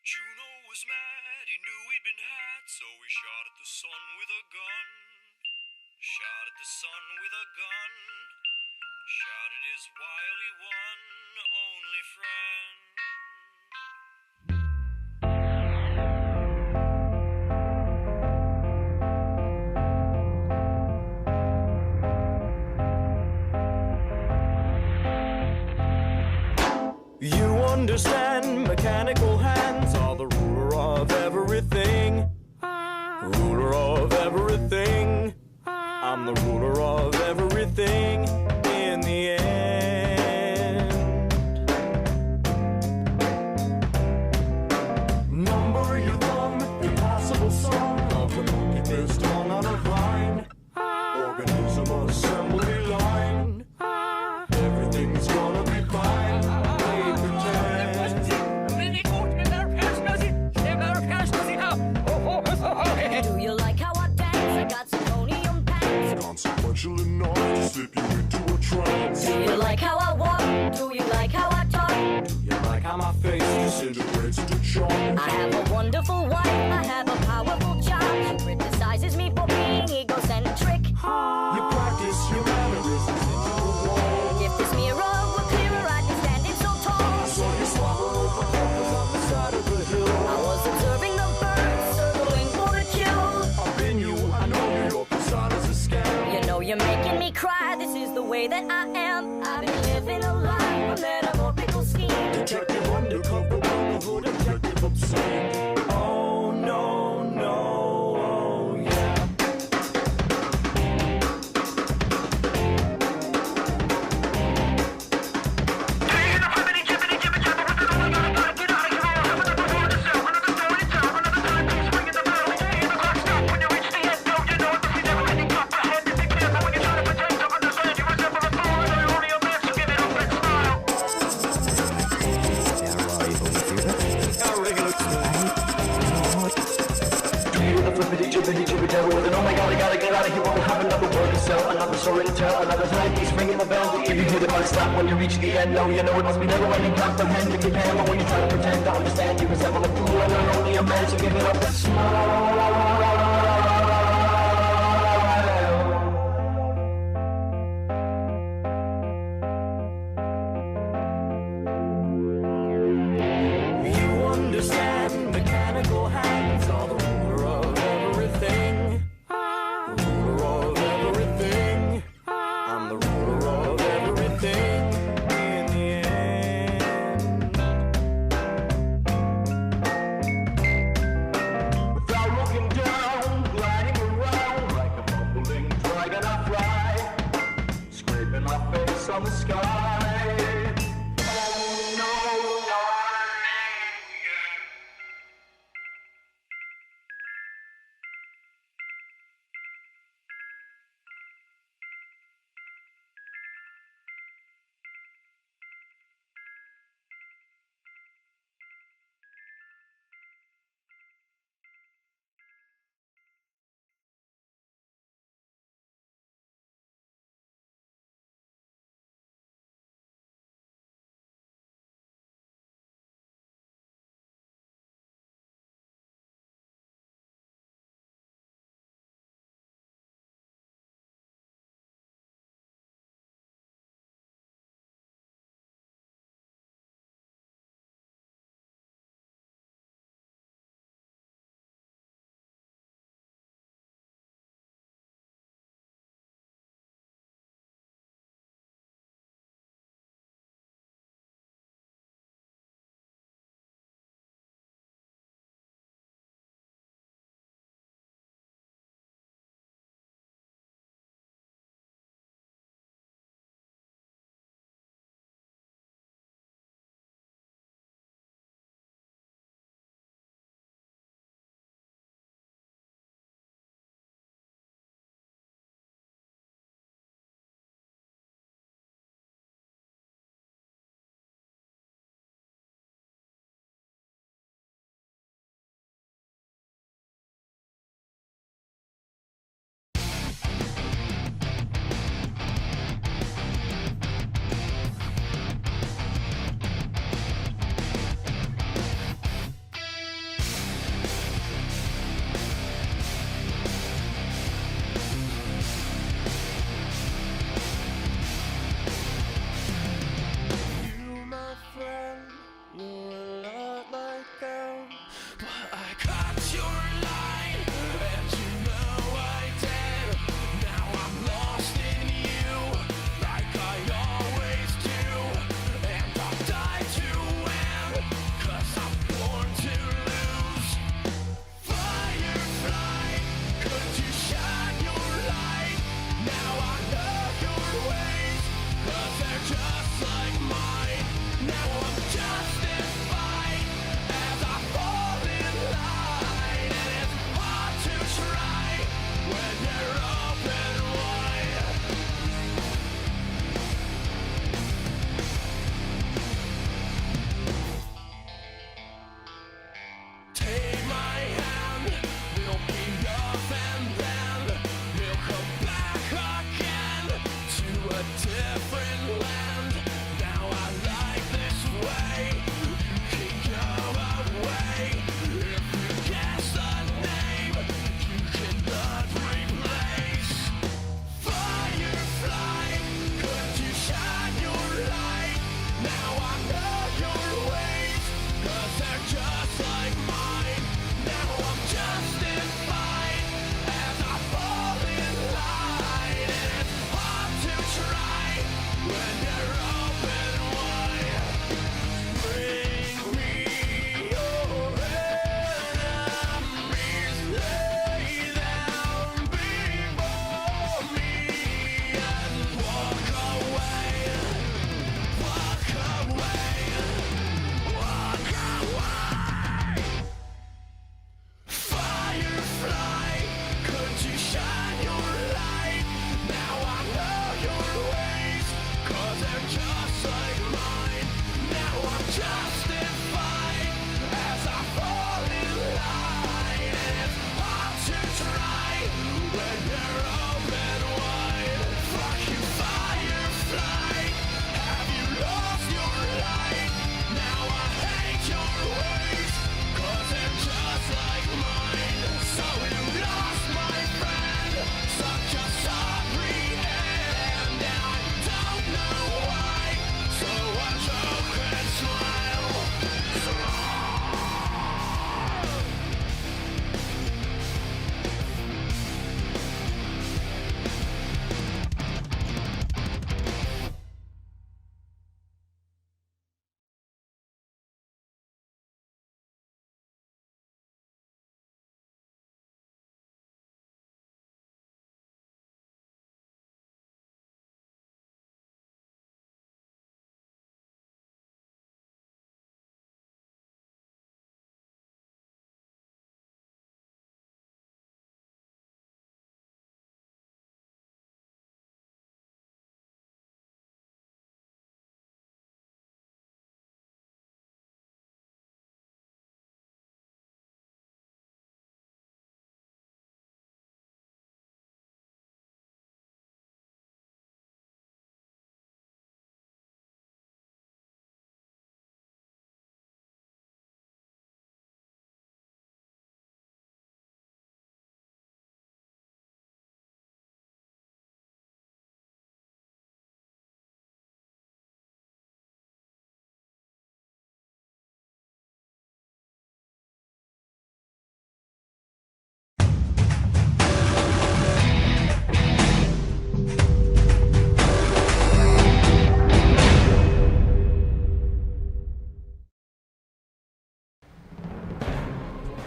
Juno was mad, he knew he'd been had, so he shot at the sun with a gun. Shot at the sun with a gun. Shot at his wily one, only friend. You understand, mechanical hands are the ruler of everything. Ruler of everything. I'm the ruler of everything in the end. Number your thumb, impossible sum of the monkey based on a vine. Organism assembly line. Everything's gonna be fine. They pretend. Do you like how I dance? I got zirconium pants. Consequential enough to slip you into a trance. Do you like how I walk? Do you like how I talk? Do you like how my face disintegrates into chalk? I have a wonderful wife. I have a powerful job. She criticizes me for being egocentric. You practice your mannerisms into a wall. If this mirror were clearer, I'd be standing so tall. So you swallow over corpus on the side of the hill. I was observing the birds circling for the kill. I've been you, I know you, your persona's a scam. You know you're making me cry. This is the way that I am. I've been living a lie, a metaphorical scheme. Detective undercover, brotherhood, objective obscene. Oh no, no, oh yeah. Oh my god, I gotta get out of here. We'll have another word to sell, another story to tell, another timepiece ringing the bell. If you hear the clock stop when you reach the end, no, you know it must be never ending. Comprehend if you can, but when you try to pretend to understand, you resemble a fool and you're only a man, so give it up and smile.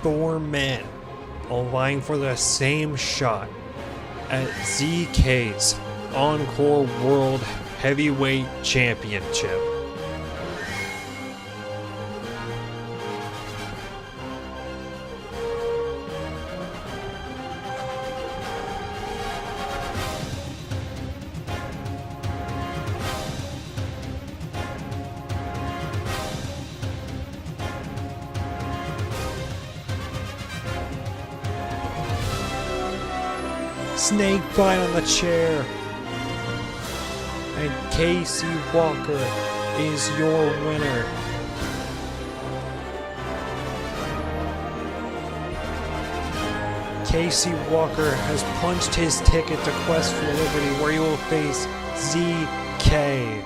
4 men all vying for the same shot at ZK's Encore World Heavyweight Championship. Snake bite on the chair. And Casey Walker is your winner. Casey Walker has punched his ticket to Quest for Liberty, where he will face ZK.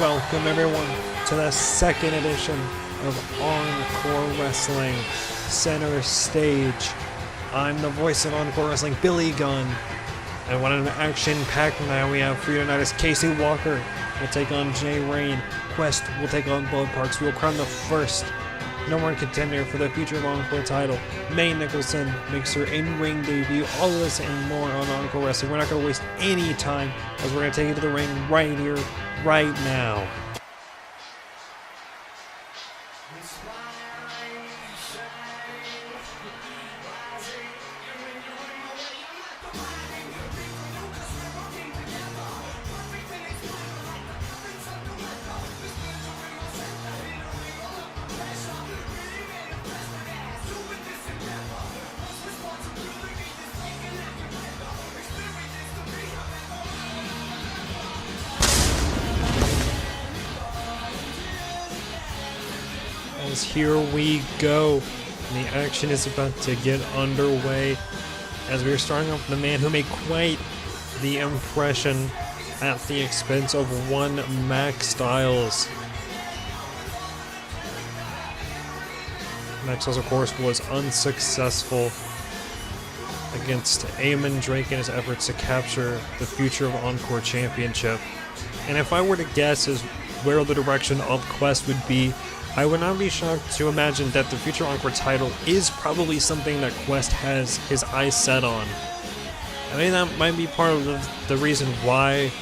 Welcome everyone to the second edition of Encore Wrestling Center Stage. I'm the voice of Encore Wrestling, Billy Gunn. And what an action-packed night we have for you tonight is Casey Walker will take on Rayn. Quest will take on Blood Parks. We will crown the first #1 contender for the future Encore title. Nicholson makes her in-ring debut. All of this and more on Encore Wrestling. We're not going to waste any time as we're going to take you to the ring right here, right now. As here we go, and the action is about to get underway as we are starting off with the man who made quite the impression at the expense of one Max Styles. Max Styles, of course, was unsuccessful against Amon Drake in his efforts to capture the future of Encore Championship. And if I were to guess as where the direction of Quest would be, I would not be shocked to imagine that the future Encore title is probably something that Quest has his eyes set on. I mean, that might be part of the reason why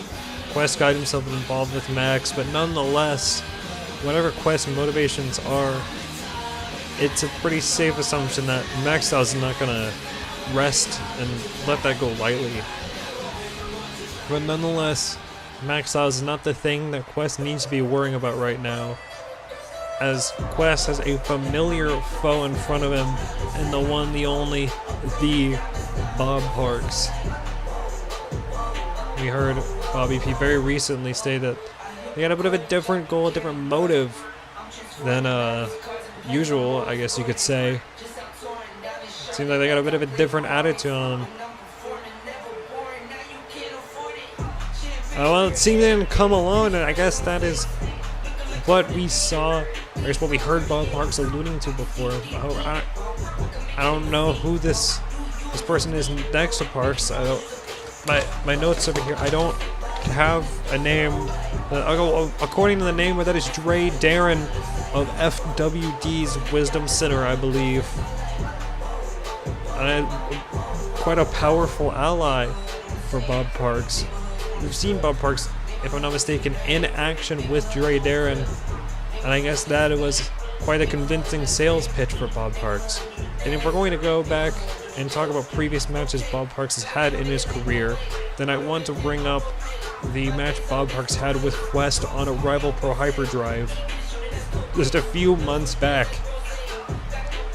Quest got himself involved with Max, but nonetheless, whatever Quest's motivations are, it's a pretty safe assumption that Max Styles is not going to rest and let that go lightly. But nonetheless, Max Styles is not the thing that Quest needs to be worrying about right now, as Quest has a familiar foe in front of him, and the one, the only, the Bob Parks. We heard Bobby P very recently state that they got a bit of a different goal, a different motive than usual, I guess you could say. Seems like they got a bit of a different attitude on them. Well, it seemed they didn't come alone, and I guess that is what we saw, I guess what we heard Bob Parks alluding to before. I don't know who this person is next to Parks. I don't. My notes over here, I don't have a name. According to the name, that is Jaye Darren of FWD's Wisdom Center, I believe. And quite a powerful ally for Bob Parks. We've seen Bob Parks, if I'm not mistaken, in action with Jaye Darren, and I guess that was quite a convincing sales pitch for Bob Parks. And if we're going to go back and talk about previous matches Bob Parks has had in his career, then I want to bring up the match Bob Parks had with Quest on a Rival Pro Hyperdrive. just a few months back.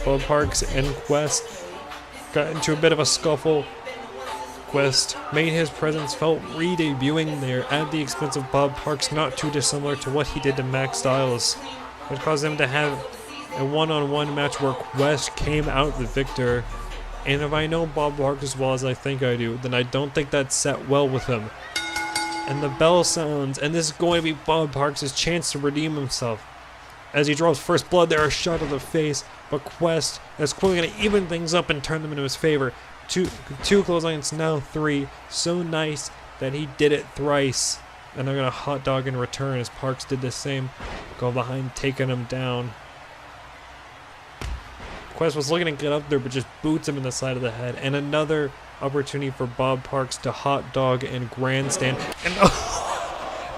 Bob Parks and Quest got into a bit of a scuffle. Quest made his presence felt re-debuting there at the expense of Bob Parks, not too dissimilar to what he did to Max Styles, which caused them to have a one-on-one match where Quest came out the victor. And if I know Bob Parks as well as I think I do, then I don't think that set well with him. And the bell sounds, and this is going to be Bob Parks' chance to redeem himself. As he draws first blood there, a shot to the face, but Quest is quickly going to even things up and turn them into his favor. Two clotheslines, now 3. So nice that he did it thrice. And they're going to hot dog in return as Parks did the same. Go behind, taking him down. Quest was looking to get up there, but just boots him in the side of the head. And another opportunity for Bob Parks to hot dog and grandstand. And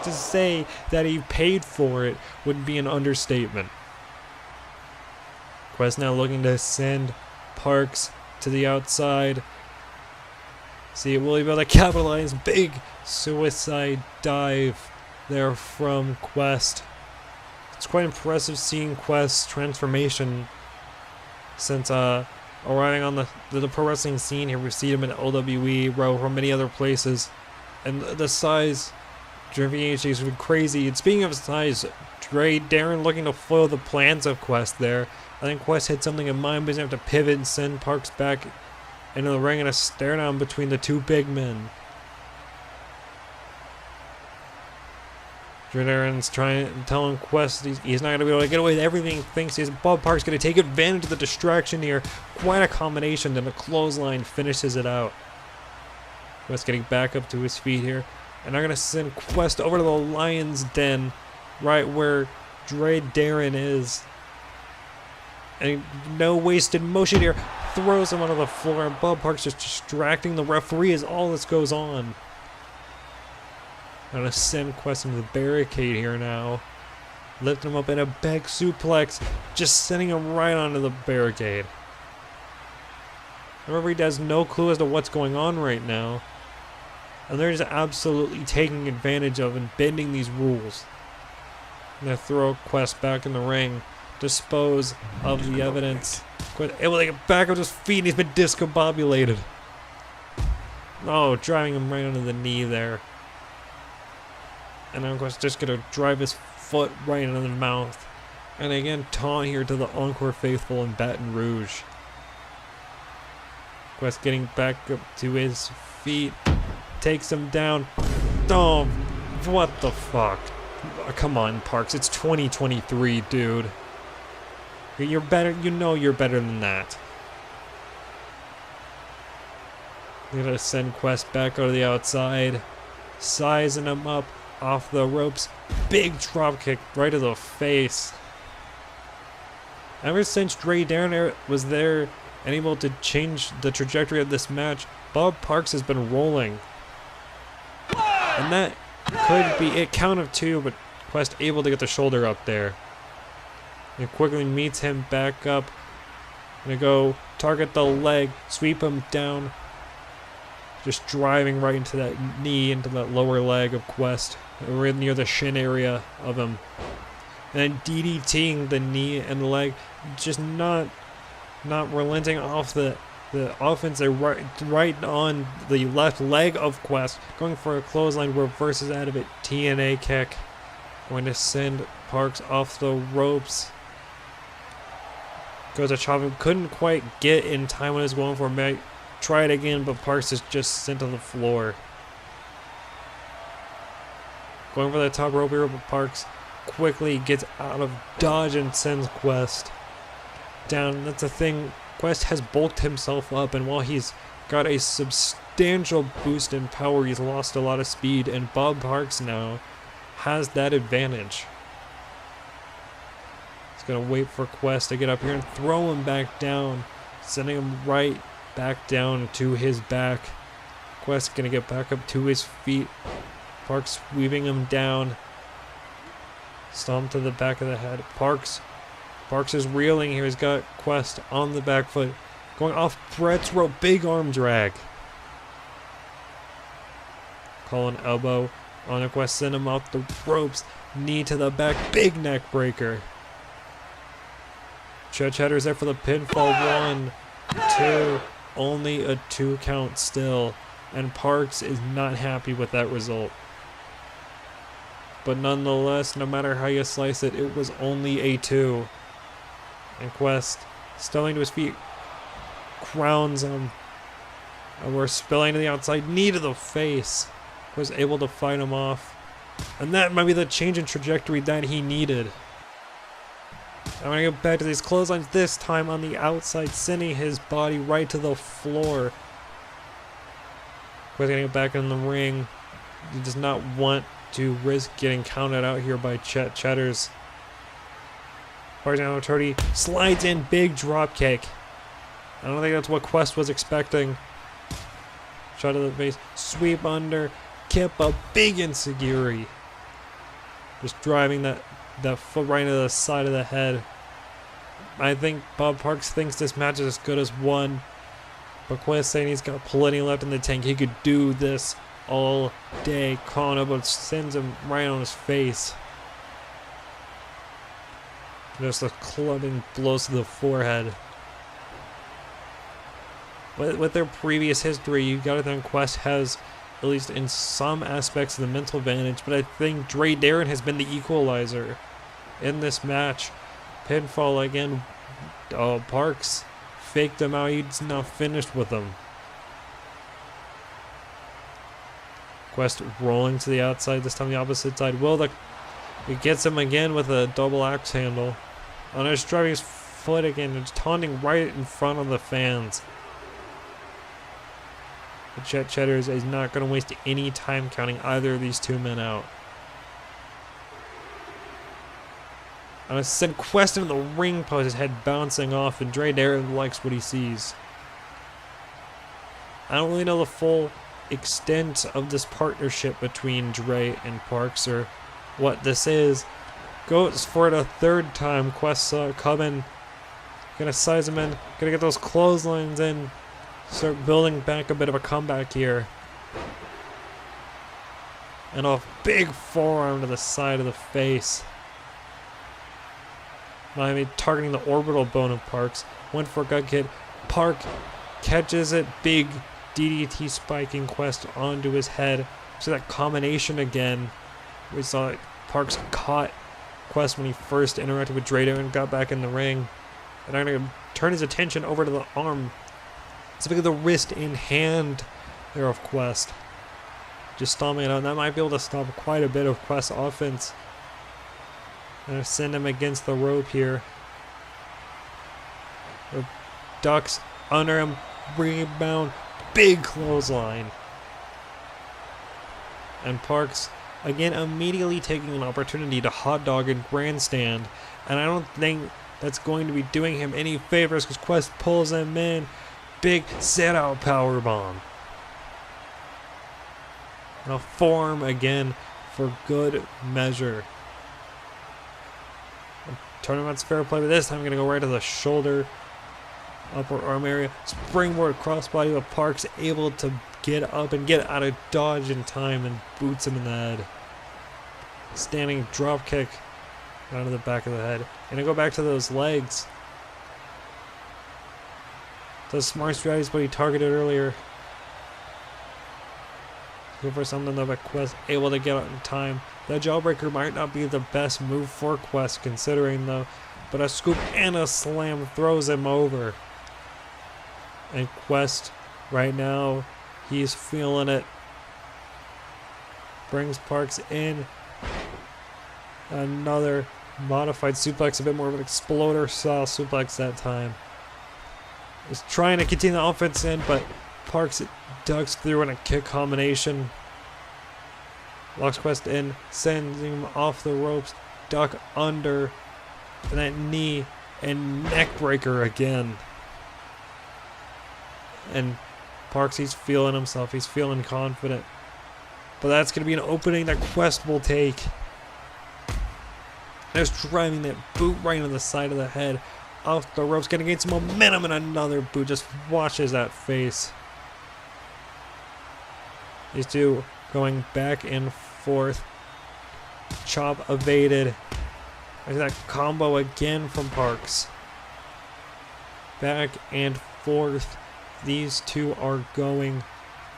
to say that he paid for it would be an understatement. Quest now looking to send Parks to the outside. See, will he be able to capitalize? Big suicide dive there from Quest. It's quite impressive seeing Quest's transformation since arriving on the pro wrestling scene here. We've seen him in LWE, Raw, from many other places. And the size VHD has been crazy. And speaking of size, Darren looking to foil the plans of Quest there. I think Quest had something in mind, but he's going to have to pivot and send Parks back into the ring, and a stare down between the two big men. Darren's telling Quest he's not going to be able to get away with everything he thinks he is. Bob Parks going to take advantage of the distraction here. Quite a combination, then a clothesline finishes it out. Quest getting back up to his feet here. And they're going to send Quest over to the Lion's Den, right where Darren is. And no wasted motion here. Throws him onto the floor, and Bob Parks just distracting the referee as all this goes on. I'm going to send Quest into the barricade here now. Lifting him up in a back suplex. Just sending him right onto the barricade. The referee has no clue as to what's going on right now. And they're just absolutely taking advantage of and bending these rules. I'm going to throw Quest back in the ring. Dispose of the evidence. Quest able to get back on his feet, and he's been discombobulated. Oh, driving him right onto the knee there. And then Quest just going to drive his foot right into the mouth. And again, taunt here to the Encore faithful in Baton Rouge. Quest getting back up to his feet. Takes him down. Oh, what the fuck? Oh, come on, Parks. It's 2023, dude. You're better. You know you're better than that. They're gonna send Quest back out of the outside. Sizing him up off the ropes. Big drop kick right to the face. Ever since Darren was there and able to change the trajectory of this match, Bob Parks has been rolling. And that could be a count of 2, but Quest able to get the shoulder up there. And quickly meets him back up. Gonna go target the leg, sweep him down. Just driving right into that knee, into that lower leg of Quest. Right near the shin area of him. And then DDTing the knee and the leg. Just not relenting off the offense. They're right on the left leg of Quest. Going for a clothesline, reverses out of it. TNA kick. Going to send Parks off the ropes. Goes to chop him. Couldn't quite get in time when he was going for him. Try it again, but Parks is just sent to the floor. Going for the top rope here, but Parks quickly gets out of dodge and sends Quest down. That's the thing. Quest has bulked himself up, and while he's got a substantial boost in power, he's lost a lot of speed, and Bob Parks now has that advantage. He's going to wait for Quest to get up here and throw him back down, sending him right back down to his back. Quest going to get back up to his feet. Parks weaving him down. Stomp to the back of the head. Parks is reeling here. He's got Quest on the back foot. Going off Brett's rope. Big arm drag. Call an elbow on a Quest. Send him off the ropes. Knee to the back. Big neck breaker. Cheddar's there for the pinfall. 1, 2. Only a 2 count still. And Parks is not happy with that result. But nonetheless, no matter how you slice it, it was only a 2. And Quest, stumbling to his feet, crowns him. And we're spilling to the outside, knee to the face. Was able to fight him off. And that might be the change in trajectory that he needed. I'm going to go back to these clotheslines, this time on the outside, sending his body right to the floor. Quest going to get back in the ring. He does not want to risk getting counted out here by Cheddars. Parks Tony slides in, big drop kick. I don't think that's what Quest was expecting. Shot to the face, sweep under, kip a big enziguri. Just driving that foot right into the side of the head. I think Bob Parks thinks this match is as good as one. But Quest saying he's got plenty left in the tank. He could do this all day. Calling but sends him right on his face. Just a clubbing blows to the forehead. With their previous history, you gotta think Quest has, at least in some aspects, the mental advantage. But I think Dre Darren has been the equalizer in this match. Pinfall again. Parks faked him out. He's not finished with him. Quest rolling to the outside, this time the opposite side. It gets him again with a double axe handle. On his driving his foot again, it's taunting right in front of the fans. But Cheddars is not going to waste any time counting either of these two men out. I'm going to send Quest into the ring post, his head bouncing off, and Dre Darren likes what he sees. I don't really know the full extent of this partnership between Dre and Parks or what this is. Goes for it a third time. Quest coming. Gonna size him in. Gonna get those clotheslines in. Start building back a bit of a comeback here. And a big forearm to the side of the face. Miami targeting the orbital bone of Parks. Went for a gut kick. Park catches it. Big DDT spiking Quest onto his head. So that combination again. We saw it. Parks caught Quest when he first interacted with Drado and got back in the ring. And I'm going to turn his attention over to the arm. Specifically the wrist in hand there of Quest. Just stomping it out. And that might be able to stop quite a bit of Quest's offense. And send him against the rope here. Ducks under him. Rebound. Big clothesline. And Parks again immediately taking an opportunity to hot dog and grandstand. And I don't think that's going to be doing him any favors because Quest pulls him in. Big set out powerbomb. And a forearm again for good measure. Tournament's fair play, but this time I'm going to go right to the shoulder, upper arm area. Springboard crossbody with Parks able to get up and get out of dodge in time and boots him in the head. Standing drop kick out of the back of the head. And I go back to those legs. Those smart strategies, but he targeted earlier. Go for something though, but Quest able to get out in time. The jawbreaker might not be the best move for Quest considering though, but a scoop and a slam throws him over. And Quest right now, he's feeling it. Brings Parks in. Another modified suplex, a bit more of an exploder style suplex that time. He's trying to continue the offense in, but Parks ducks through in a kick combination. Locks Quest in, sends him off the ropes, duck under, and that knee and neck breaker again. And Parks, he's feeling himself, he's feeling confident. But that's going to be an opening that Quest will take. Just driving that boot right into the side of the head. Off the ropes, getting some momentum, and another boot just washes that face. These two going back and forth. Chop evaded. There's that combo again from Parks. back and forth these two are going.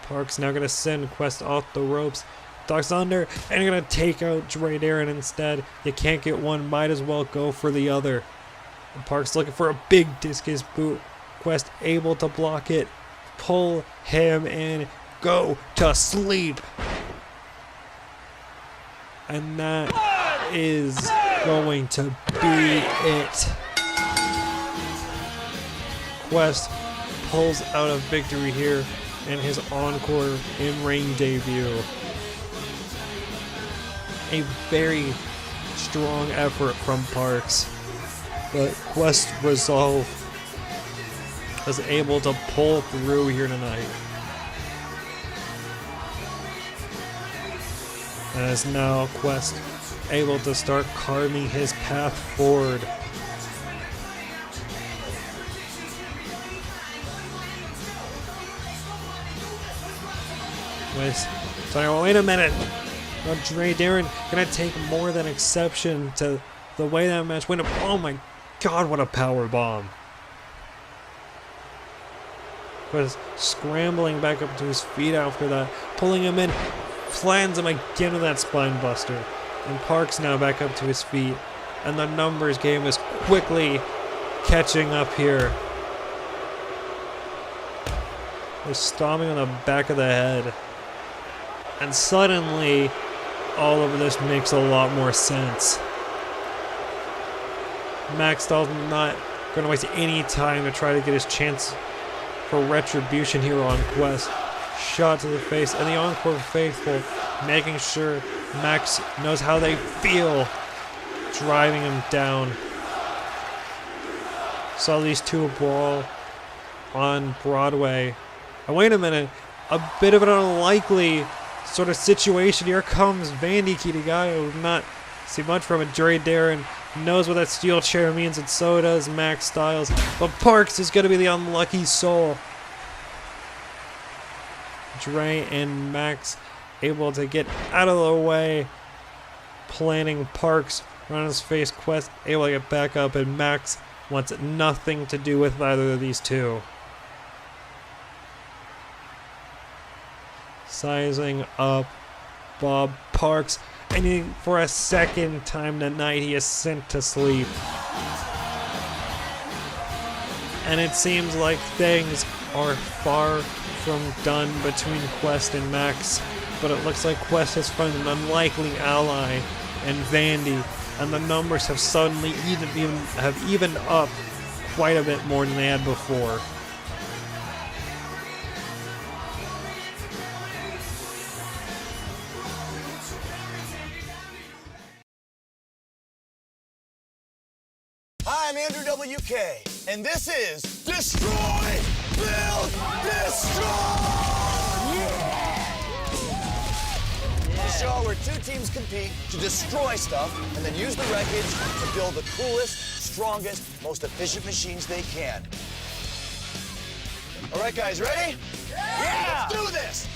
Park's now going to send Quest off the ropes. Ducks under, and you're going to take out Jaye instead. You can't get one, might as well go for the other. And Park's looking for a big discus boot. Quest able to block it. Pull him in. Go to sleep. And that is going to be it. Quest pulls out a victory here in his Encore in-ring debut. A very strong effort from Parks, but Quest Resolve was able to pull through here tonight. As now Quest able to start carving his path forward. Sorry, wait a minute. Jaye gonna take more than exception to the way that match went. Oh my god, what a power bomb. Was scrambling back up to his feet after that, pulling him in, lands him again with that spine buster. And Parks now back up to his feet. And the numbers game is quickly catching up here. They're stomping on the back of the head. And suddenly, all of this makes a lot more sense. Max Styles not going to waste any time to try to get his chance for retribution here on Quest. Shot to the face, and the Encore faithful making sure Max knows how they feel, driving him down. Saw these two brawl on Broadway. And wait a minute, a bit of an unlikely sort of situation. Here comes Vandy Kitagayo. We've not seen much from it. Jaye knows what that steel chair means, and so does Max Styles. But Parks is going to be the unlucky soul. Jaye and Max able to get out of the way, planning Parks on his face. Quest able to get back up, and Max wants nothing to do with either of these two. Sizing up Bob Parks, and for a second time tonight he is sent to sleep. And it seems like things are far from done between Quest and Max, but it looks like Quest has found an unlikely ally in Vandy, and the numbers have suddenly evened up quite a bit more than they had before. Hi, I'm Andrew WK, and this is Destroy, Build, Destroy! The show where two teams compete to destroy stuff and then use the wreckage to build the coolest, strongest, most efficient machines they can. All right, guys, ready? Yeah! Let's do this!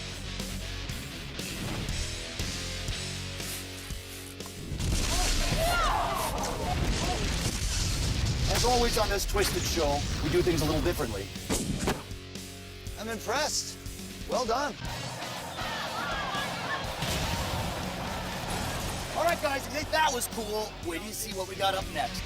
As always on this Twisted show, we do things a little differently. I'm impressed. Well done. All right, guys, you think that was cool? Wait till you see what we got up next.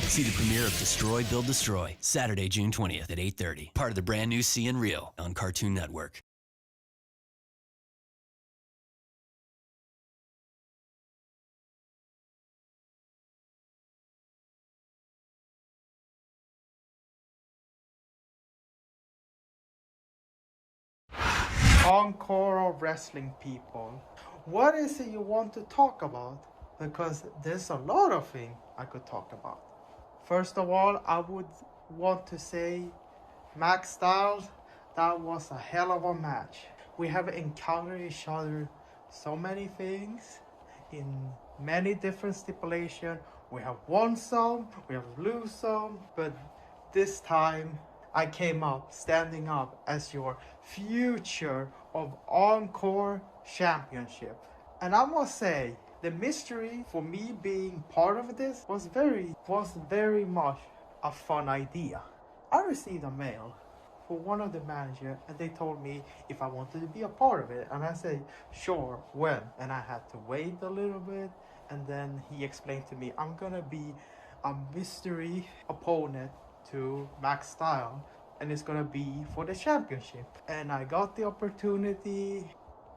See the premiere of Destroy, Build, Destroy, Saturday, June 20th at 8:30. Part of the brand new See and Reel on Cartoon Network. Encore wrestling people, what is it you want to talk about? Because there's a lot of things I could talk about. First of all, I would want to say Max Styles, that was a hell of a match. We have encountered each other so many things. in many different stipulations. We have won some, we have lose some, but this time I came up, standing up as your future of Encore Championship. And I must say, the mystery for me being part of this was very much a fun idea. I received a mail for one of the managers, and they told me if I wanted to be a part of it, and I said sure, when? And I had to wait a little bit, and then he explained to me I'm gonna be a mystery opponent to Max Style, and it's gonna be for the championship. And I got the opportunity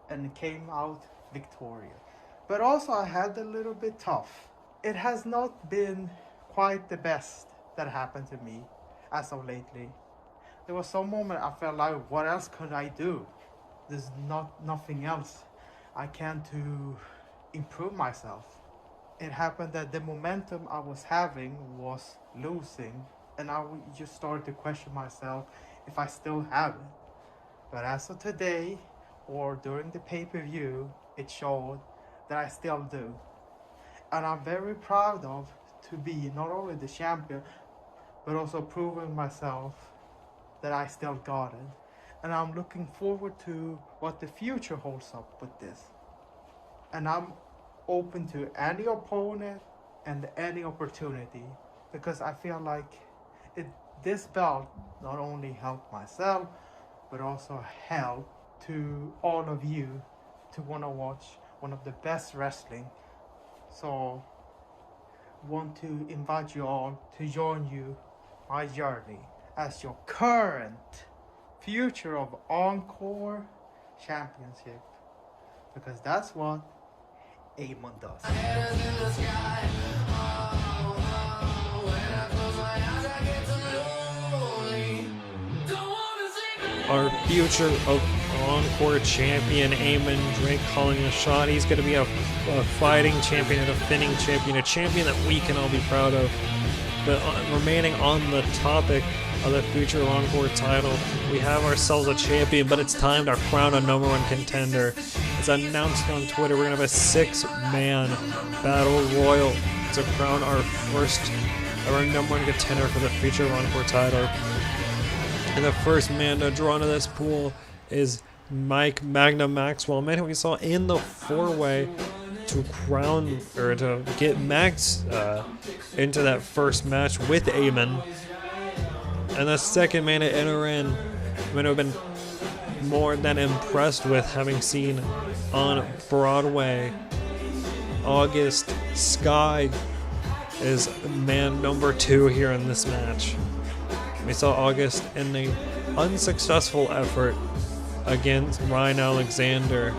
and came out victorious. But also I had a little bit tough. It has not been quite the best that happened to me as of lately. There was some moment I felt like, what else could I do? There's nothing else I can to improve myself. It happened that the momentum I was having was losing, and I just started to question myself if I still have it. But as of today, or during the pay-per-view, it showed that I still do. And I'm very proud of to be not only the champion, but also proving myself that I still got it. And I'm looking forward to what the future holds up with this. And I'm open to any opponent and any opportunity, because I feel like this belt not only helped myself, but also helped to all of you to want to watch one of the best wrestling. So want to invite you all to join my journey as your current future of Encore Championship, because that's what Amon does. Our future of Encore champion, Amon Drake, calling a shot. He's going to be a fighting champion and a finning champion, a champion that we can all be proud of. But remaining on the topic of the future Encore title, we have ourselves a champion, but it's time to crown a number one contender. It's announced on Twitter we're going to have a 6-man battle royal to crown our number one contender for the future Encore title. And the first man to draw into this pool is Mike Magna Maxwell, a man who we saw in the 4-way to crown, or to get Max into that first match with Amon. And the second man to enter in, I'm going to have been more than impressed with having seen on Broadway. August Sky is man number 2 here in this match. We saw August in an unsuccessful effort against Rayn Alexander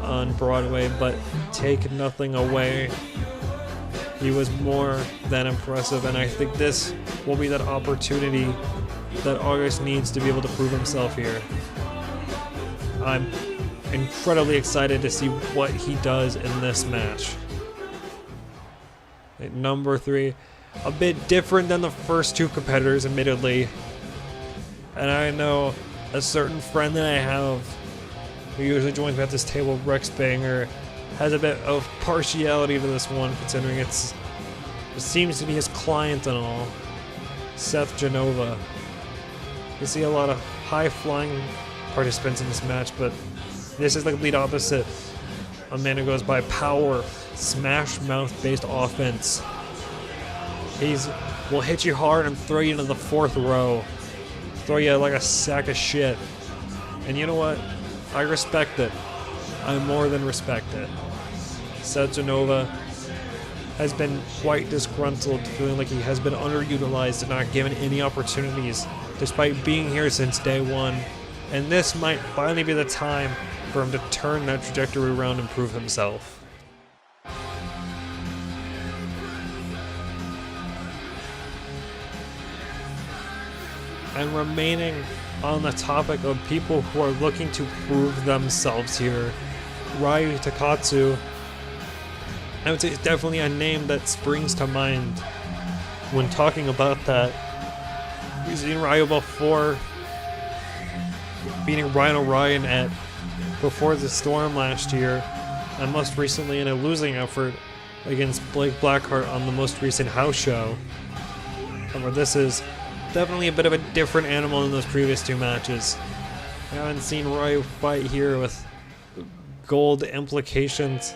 on Broadway, but take nothing away. He was more than impressive, and I think this will be that opportunity that August needs to be able to prove himself here. I'm incredibly excited to see what he does in this match. At number 3, a bit different than the first 2 competitors, admittedly. And I know a certain friend that I have who usually joins me at this table, Rex Banger, has a bit of partiality to this one, considering it seems to be his client and all, Seth Genova. You see a lot of high-flying participants in this match, but this is the complete opposite. A man who goes by power, smash mouth-based offense. Will hit you hard and throw you into the 4th row. Throw you like a sack of shit. And you know what? I respect it. I more than respect it. Seth Genova has been quite disgruntled, feeling like he has been underutilized and not given any opportunities, despite being here since day 1. And this might finally be the time for him to turn that trajectory around and prove himself. And remaining on the topic of people who are looking to prove themselves here, Ryu Takatsu, I would say it's definitely a name that springs to mind when talking about that. We've seen Ryu before, beating Ryan O'Ryan at Before the Storm last year. and most recently in a losing effort against Blake Blackheart on the most recent house show. However, this is definitely a bit of a different animal than those previous two matches. I haven't seen Ryu fight here with gold implications.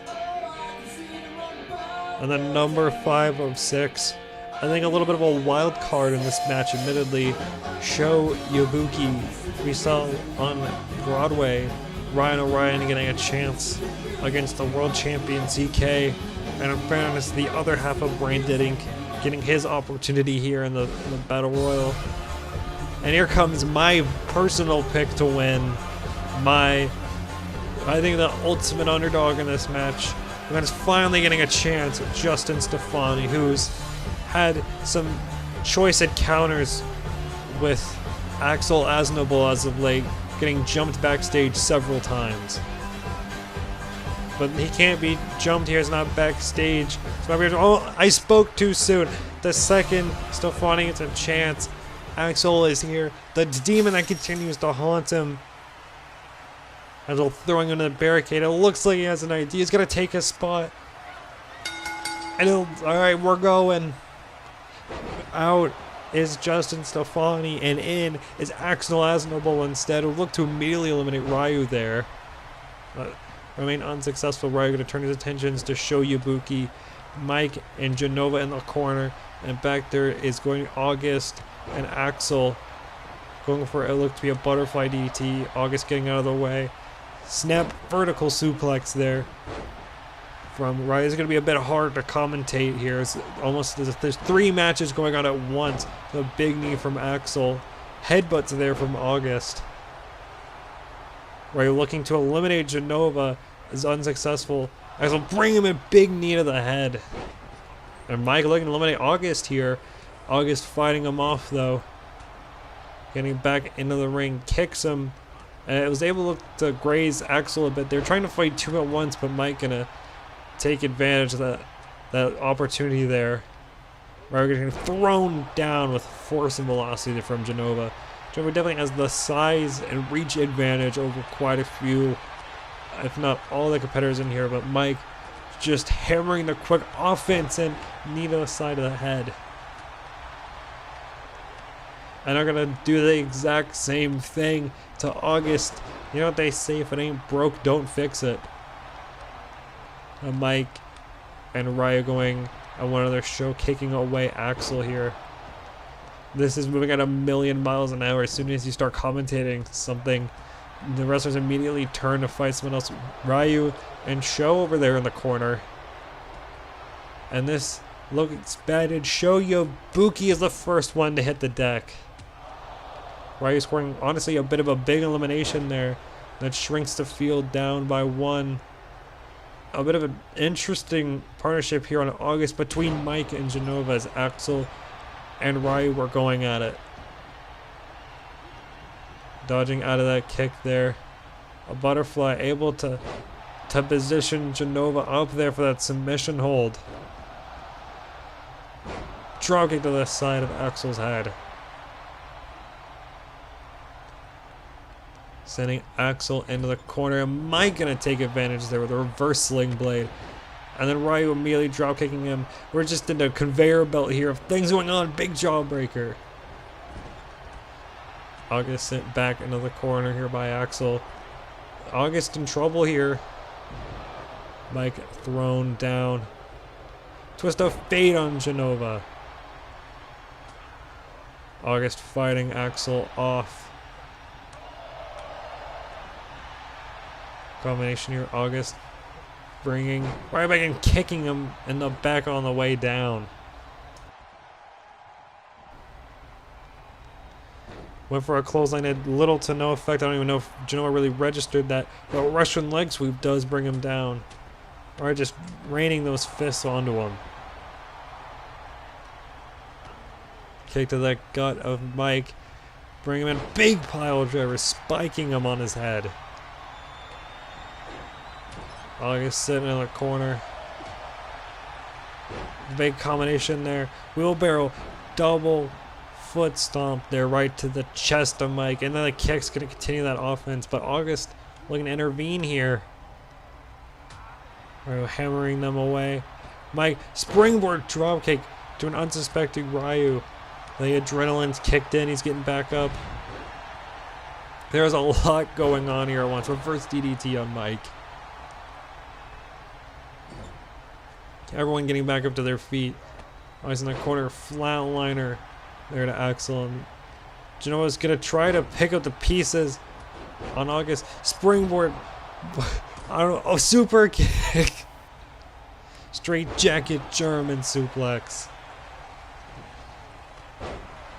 And then number 5 of 6. I think a little bit of a wild card in this match, admittedly. Sho Yabuki. We saw on Broadway Ryan O'Ryan getting a chance against the world champion CK. And in fairness, the other half of Branded Inc. getting his opportunity here in the Battle Royal. And here comes my personal pick to win. I think the ultimate underdog in this match. And is finally getting a chance at Justin Stefani, who's had some choice encounters with Axel Aznable as of late, getting jumped backstage several times. But he can't be jumped here, it's not backstage. Oh, I spoke too soon. The second Stefani gets a chance, Axel is here. The demon that continues to haunt him. Axel throwing him into the barricade. It looks like he has an idea. He's going to take his spot. And alright, we're going. Out is Justin Stefani, and in is Axel Aznable instead, who looked to immediately eliminate Ryu there. Remain unsuccessful. Ryu going to turn his attentions to Sho Yabuki, Mike, and Genova in the corner. And back there is going August and Axel going for it looked to be a butterfly DT. August getting out of the way. Snap vertical suplex there from Ryu. It's going to be a bit hard to commentate here. It's almost there's 3 matches going on at once. The big knee from Axel. Headbutts there from August. Ryu looking to eliminate Genova is unsuccessful. Axel bring him a big knee to the head. And Mike looking to eliminate August here. August fighting him off though. Getting back into the ring, kicks him. And it was able to graze Axel a bit. They're trying to fight 2 at once, but Mike gonna take advantage of that opportunity there. Ryu getting thrown down with force and velocity from Genova. Genova definitely has the size and reach advantage over quite a few, if not all the competitors in here, but Mike just hammering the quick offense and knee to the side of the head. And they're going to do the exact same thing to August. You know what they say, if it ain't broke, don't fix it. And Mike and Ryu going on one other show, kicking away Axel here. This is moving at 1,000,000 miles an hour. As soon as you start commentating something, the wrestlers immediately turn to fight someone else. Ryu and Sho over there in the corner. And this look expanded. Sho Yabuki is the first one to hit the deck. Ryu scoring, honestly, a bit of a big elimination there that shrinks the field down by 1. A bit of an interesting partnership here on August between Mike and Genova as Axel and Ryu were going at it. Dodging out of that kick there. A butterfly able to position Genova up there for that submission hold. Drop kick to the side of Axel's head. Sending Axel into the corner. And Mike gonna take advantage there with a reverse sling blade. And then Ryu immediately drop kicking him. We're just in a conveyor belt here of things going on. Big jawbreaker. August sent back into the corner here by Axel. August in trouble here. Mike thrown down. Twist of fate on Genova. August fighting Axel off. Combination here, August bringing right back and kicking him in the back on the way down. Went for a clothesline, had little to no effect. I don't even know if Genova really registered that. But Russian leg sweep does bring him down. Or just raining those fists onto him. Kick to the gut of Mike. Bring him in. Big pile driver, spiking him on his head. August sitting in the corner. Big combination there. Wheelbarrow, double foot stomp there right to the chest of Mike. And then the kick's going to continue that offense. But August looking to intervene here. Ryu hammering them away. Mike, springboard dropkick to an unsuspecting Ryu. The adrenaline's kicked in. He's getting back up. There's a lot going on here at once. Reverse DDT on Mike. Everyone getting back up to their feet. He's in the corner. Flatliner there to Axel. And Genova's going to try to pick up the pieces on August. Springboard. I don't know. Oh, super kick. Straight jacket German suplex.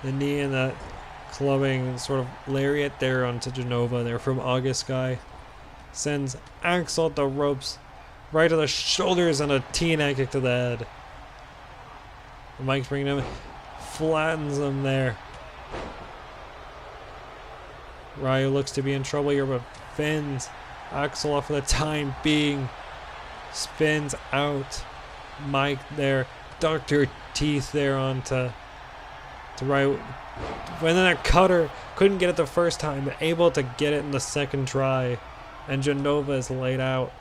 The knee and that clubbing sort of lariat there onto Genova there from August guy. Sends Axel at the ropes. Right to the shoulders and a TNA kick to the head. Mike's bringing him. Flattens him there. Ryu looks to be in trouble here, but fends Axel off for the time being. Spins out. Mike there. Dr. Teeth there onto Ryu. And then a cutter. Couldn't get it the first time, but able to get it in the second try. And Genova is laid out.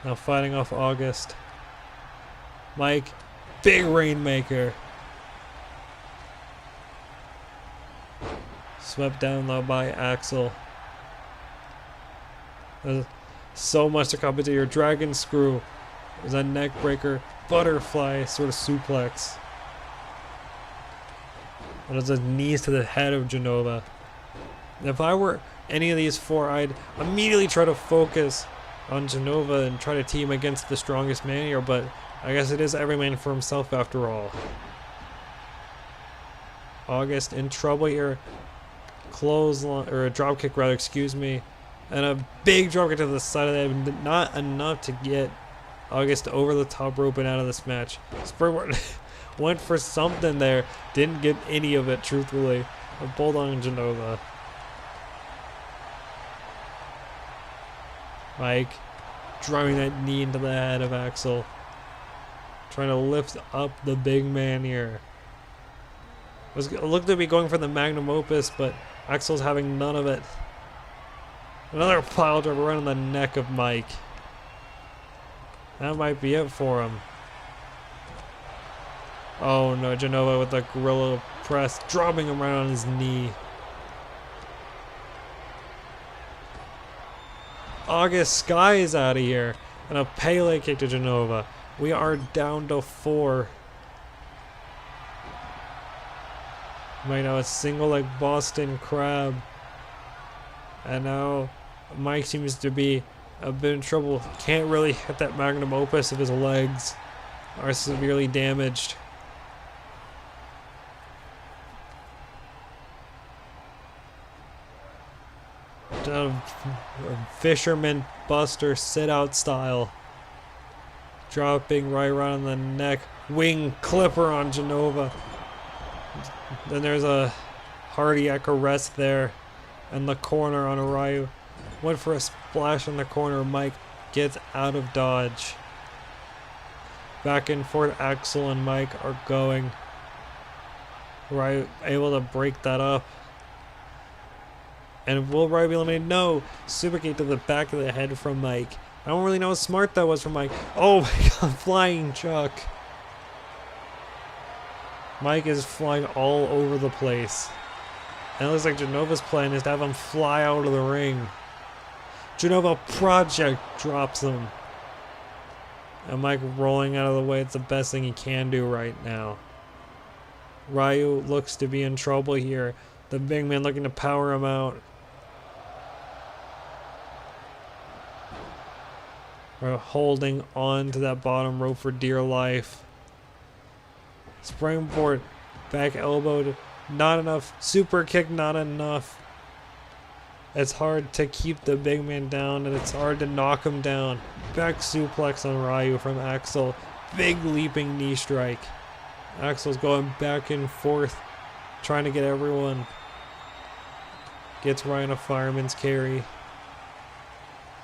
Now fighting off August. Mike. Big Rainmaker. Swept down though by Axel. There's so much to come into your Dragon Screw. There's a neck breaker. Butterfly sort of suplex. And there's a knees to the head of Genova. If I were any of these four, I'd immediately try to focus on Genova and try to team against the strongest man here, but I guess it is every man for himself after all. August in trouble here. Clothesline, or a dropkick rather, excuse me. And a big dropkick to the side of the head. Not enough to get August over the top rope and out of this match. Springboard went for something there. Didn't get any of it, truthfully. A bulldog on Genova. Mike driving that knee into the head of Axel. Trying to lift up the big man here. It looked to be going for the magnum opus, but Axel's having none of it. Another pile driver right on the neck of Mike. That might be it for him. Oh no, Genova with the gorilla press, dropping him right on his knee. August Sky is out of here. And a Pele kick to Genova. We are down to 4. Right now a single leg Boston Crab. And now Mike seems to be a bit in trouble. Can't really hit that magnum opus if his legs are severely damaged. Fisherman Buster sit out style. Dropping right around the neck. Wing clipper on Genova. Then there's a Hardiac arrest there. In the corner on Ryu. Went for a splash in the corner. Mike gets out of dodge. Back and forth, Axel and Mike are going. Ryu able to break that up. And will Ryu be eliminated? No! Super kick to the back of the head from Mike. I don't really know how smart that was from Mike. Oh my god, flying Chuck. Mike is flying all over the place. And it looks like Genova's plan is to have him fly out of the ring. Genova Project drops him. And Mike rolling out of the way. It's the best thing he can do right now. Ryu looks to be in trouble here. The big man looking to power him out. We're holding on to that bottom rope for dear life. Springboard, back elbow, not enough. Super kick, not enough. It's hard to keep the big man down, and it's hard to knock him down. Back suplex on Ryu from Axel. Big leaping knee strike. Axel's going back and forth, trying to get everyone. Gets Ryan a fireman's carry.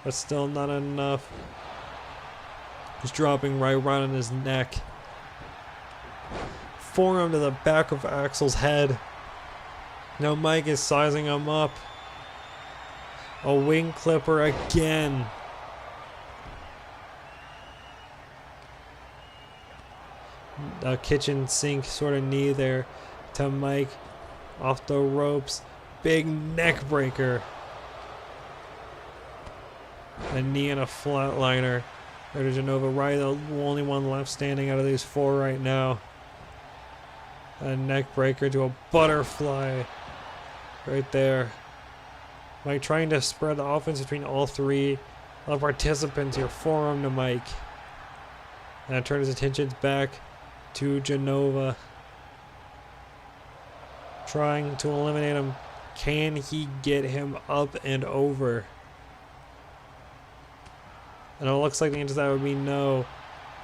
But still not enough. He's dropping right on his neck. Forearm to the back of Axel's head. Now Mike is sizing him up. A wing clipper again. kitchen sink sort of knee there to Mike. Off the ropes. Big neck breaker. A knee and a flatliner. There to Genova. Right, the only one left standing out of these four right now. A neck breaker to a butterfly. Right there. Mike trying to spread the offense between all three of the participants here. Forearm to Mike. And turn his attentions back to Genova. Trying to eliminate him. Can he get him up and over? And it looks like the answer to that would be no.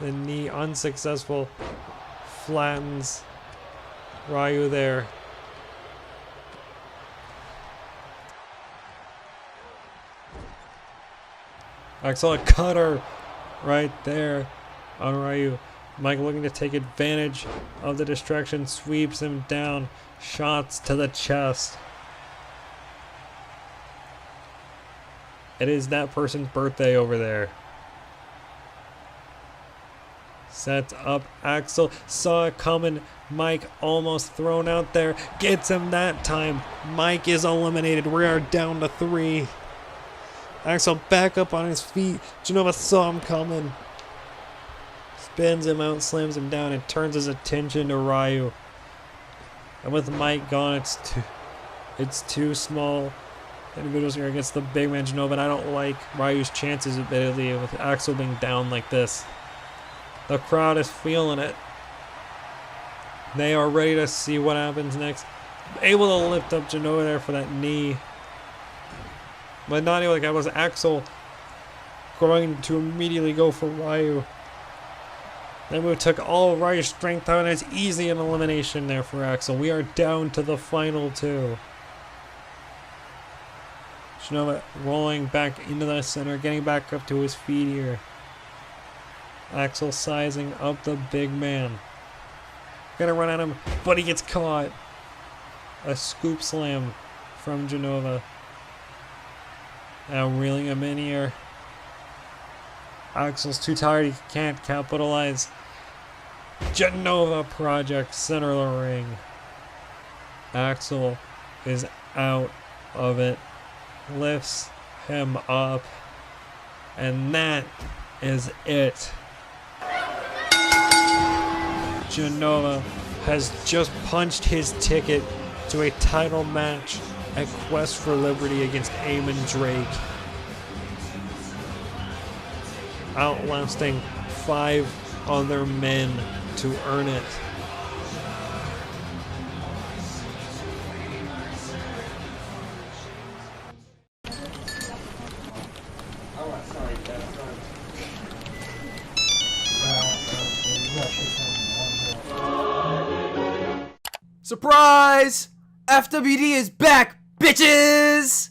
The knee unsuccessful. Flattens Ryu there. Axel, a cutter right there on Ryu. Mike looking to take advantage of the distraction, sweeps him down, shots to the chest. It is that person's birthday over there. Sets up Axel, saw it coming. Mike almost thrown out there, gets him that time. Mike is eliminated. We are down to 3. Axel back up on his feet. Genova saw him coming. Spins him out, slams him down, and turns his attention to Ryu. And with Mike gone, it's too small individuals here against the big man Genova. And I don't like Ryu's chances admittedly with Axel being down like this. The crowd is feeling it. They are ready to see what happens next. Able to lift up Genova there for that knee. But not able to get was Axel going to immediately go for Ryu. That move took all of Ryu's strength out, and it's easy an elimination there for Axel. We are down to the final 2. Genova rolling back into the center, getting back up to his feet here. Axel sizing up the big man. Gonna run at him, but he gets caught. A scoop slam from Genova. Now reeling him in here. Axel's too tired, he can't capitalize. Genova project center of the ring. Axel is out of it. Lifts him up. And that is it. Genova has just punched his ticket to a title match at Quest for Liberty against Amon Drake. Outlasting 5 other men to earn it. Surprise! FWD is back, bitches!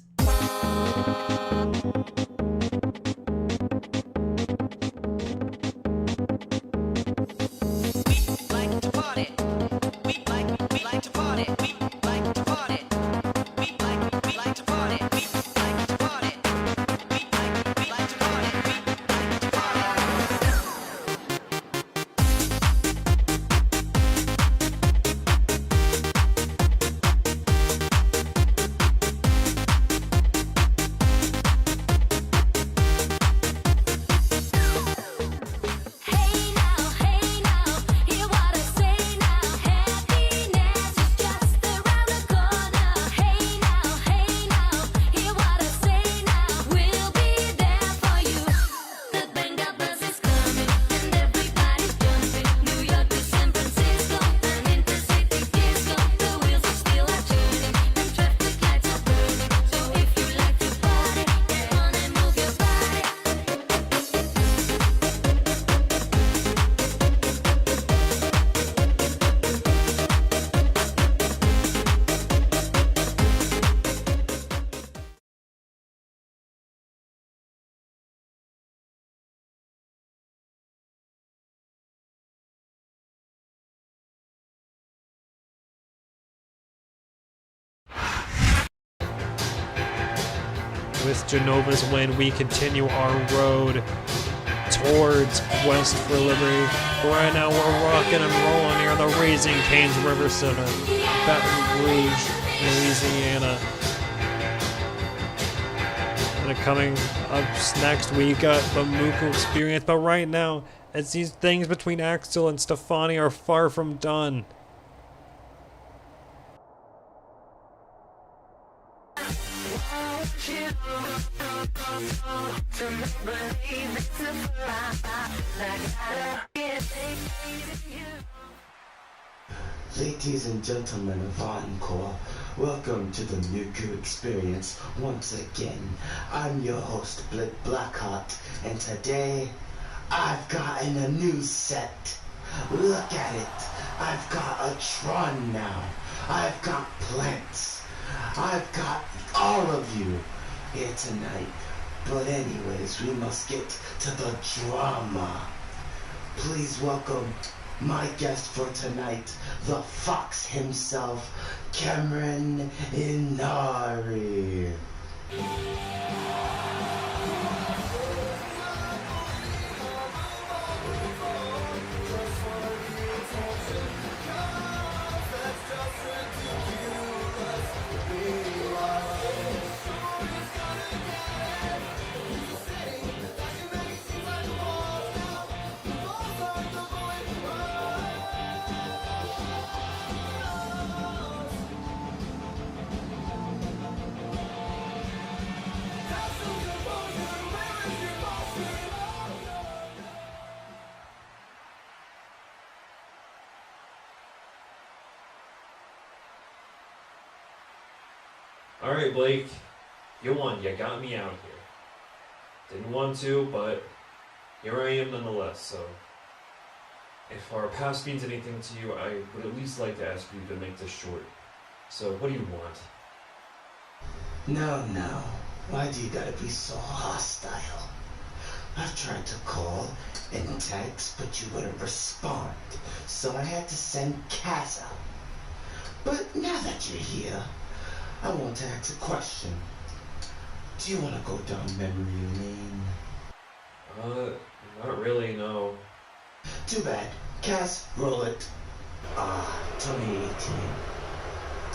With Genova's win, we continue our road towards Quest for Liberty. But right now we're rocking and rolling here in the Raising Cane's River Center, Baton Rouge, Louisiana. And coming up next, we got the Muku experience. But right now, it's these things between Axel and Stefani are far from done. Ladies and gentlemen of Encore, welcome to the Muku experience once again. I'm your host, Blackheart, and today I've gotten a new set. Look at it. I've got a Tron now. I've got plants. I've got all of you here tonight. But anyways, we must get to the drama. Please welcome my guest for tonight, the Fox himself, Cameron Inari. Alright, Blake, you won. You got me out here. Didn't want to, but here I am nonetheless, so if our past means anything to you, I would at least like to ask you to make this short. So, what do you want? No. Why do you gotta be so hostile? I've tried to call and text, but you wouldn't respond, so I had to send Cass out. But now that you're here, I want to ask a question. Do you want to go down memory lane? Not really, no. Too bad. Cass, roll it. 2018.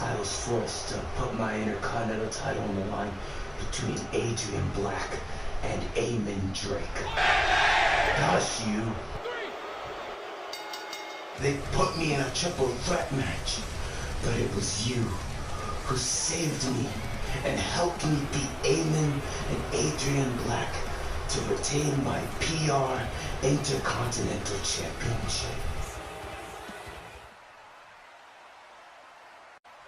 I was forced to put my Intercontinental title on the line between Adrian Black and Amon Drake. Gosh, you. They put me in a triple threat match, but it was you who saved me and helped me beat Amon and Adrian Black to retain my PR Intercontinental Championship.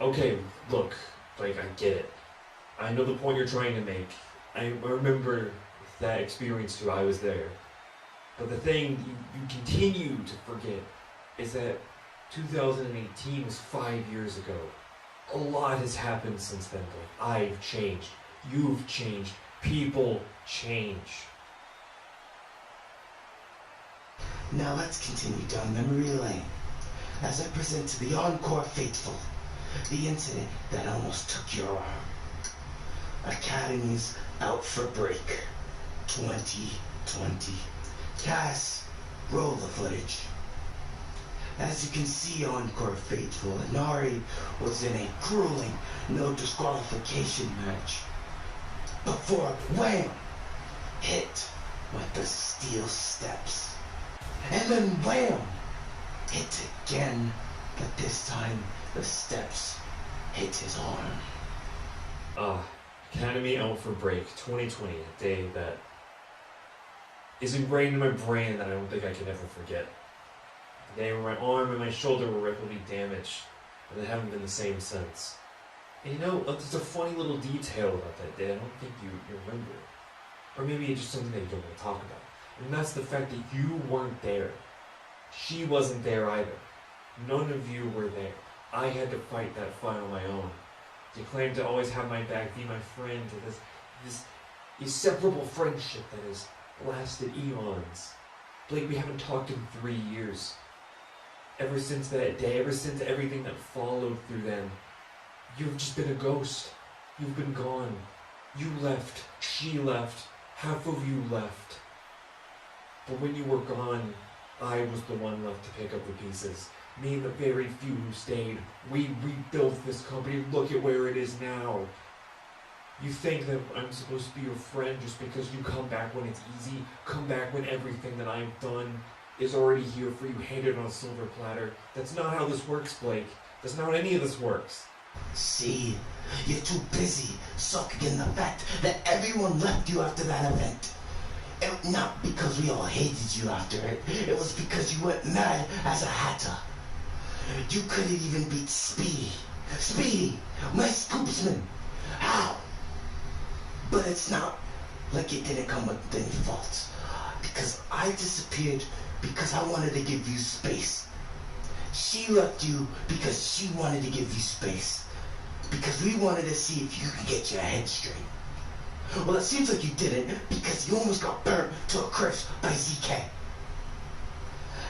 Okay, look, like, I get it. I know the point you're trying to make. I remember that experience too, I was there. But the thing you continue to forget is that 2018 was 5 years ago. A lot has happened since then, Blake. I've changed. You've changed. People change. Now let's continue down memory lane as I present to the Encore faithful the incident that almost took your arm. Academy's out for break 2020. Cass, roll the footage. As you can see, Encore faithful, Inari was in a grueling no disqualification match before wham, hit with the steel steps, and then wham, hit again, but this time the steps hit his arm. Academy out for break 2020, a day that is ingrained in my brain that I don't think I can ever forget. The day where my arm and my shoulder were irreparably damaged, and they haven't been the same since. And you know, there's a funny little detail about that day I don't think you remember. Or maybe it's just something that you don't want to talk about. And that's the fact that you weren't there. She wasn't there either. None of you were there. I had to fight that fight on my own. You claim to always have my back, be my friend, to this inseparable friendship that has lasted eons. Blake, we haven't talked in 3 years. Ever since that day, ever since everything that followed through then, you've just been a ghost. You've been gone. You left. She left. Half of you left. But when you were gone, I was the one left to pick up the pieces. Me and the very few who stayed, we rebuilt this company. Look at where it is now. You think that I'm supposed to be your friend just because you come back when it's easy? Come back when everything that I've done is already here for you, handed on a silver platter? That's not how this works, Blake. That's not how any of this works. See, you're too busy soaking in the fact that everyone left you after that event. And not because we all hated you after it. It was because you went mad as a hatter. You couldn't even beat Speedy. Speedy, my scoopsman. How? But it's not like it didn't come with any faults. Because I disappeared because I wanted to give you space. She left you because she wanted to give you space. Because we wanted to see if you could get your head straight. Well, it seems like you didn't because you almost got burnt to a crisp by ZK.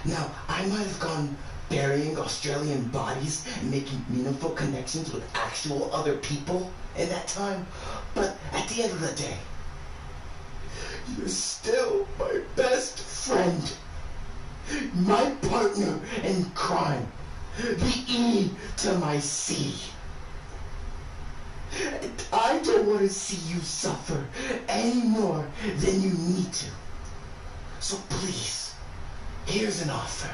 Now, I might have gone burying Australian bodies and making meaningful connections with actual other people in that time, but at the end of the day, you're still my best friend, my partner in crime, the E to my C. And I don't want to see you suffer any more than you need to. So please, here's an offer.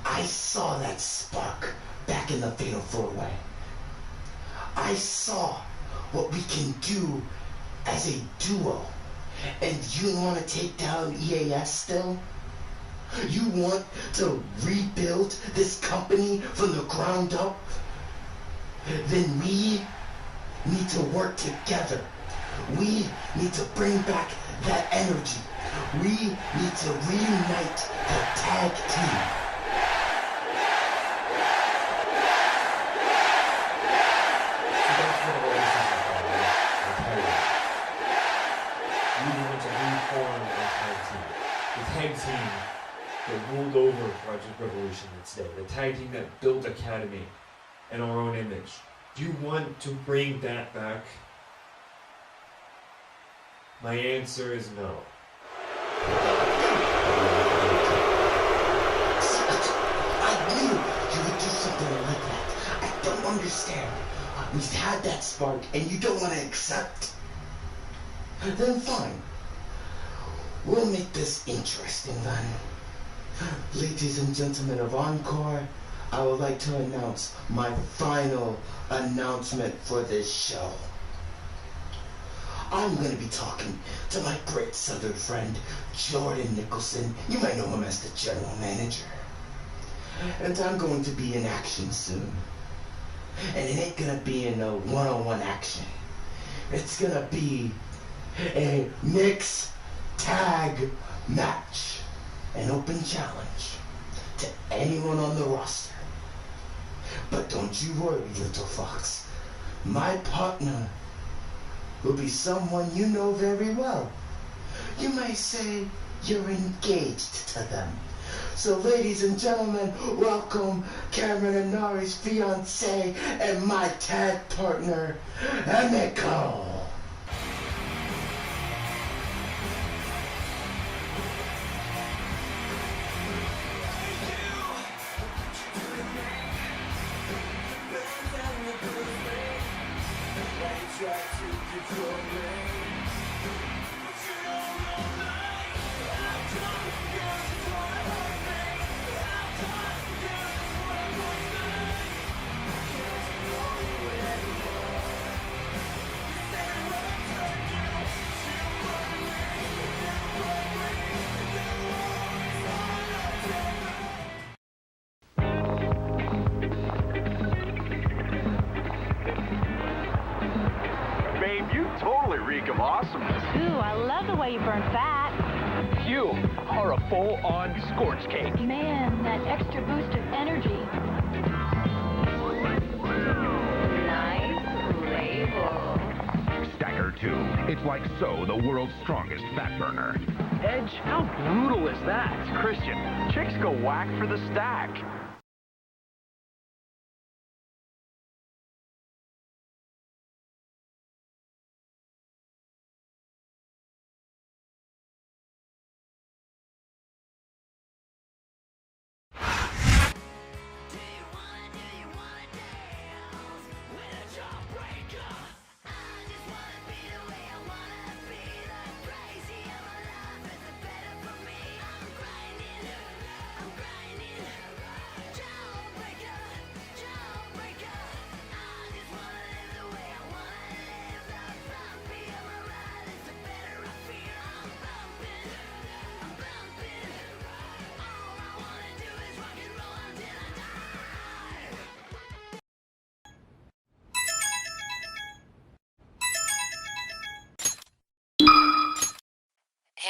I saw that spark back in the Fatal 4-Way. I saw what we can do as a duo. And you want to take down EAS still? You want to rebuild this company from the ground up? Then we need to work together. We need to bring back that energy. We need to reunite the tag team. Tag team that ruled over Project Revolution instead. The tag team that built Academy and our own image. Do you want to bring that back? My answer is no. I knew you would do something like that. I don't understand. We've had that spark and you don't want to accept. Then fine. We'll make this interesting then. Ladies and gentlemen of Encore, I would like to announce my final announcement for this show. I'm going to be talking to my great southern friend, Jordan Nicholson. You might know him as the general manager. And I'm going to be in action soon. And it ain't going to be in a one-on-one action. It's going to be a mixed tag match, an open challenge to anyone on the roster. But don't you worry, little fox. My partner will be someone you know very well. You might say you're engaged to them. So ladies and gentlemen, welcome Cameron and Nari's fiancé and my tag partner, Emiko. Of awesomeness. Ooh, I love the way you burn fat. You are a full-on scorch cake. Man, that extra boost of energy. Nice label. Stacker 2. It's like so the world's strongest fat burner. Edge, how brutal is that? Christian, chicks go whack for the stack.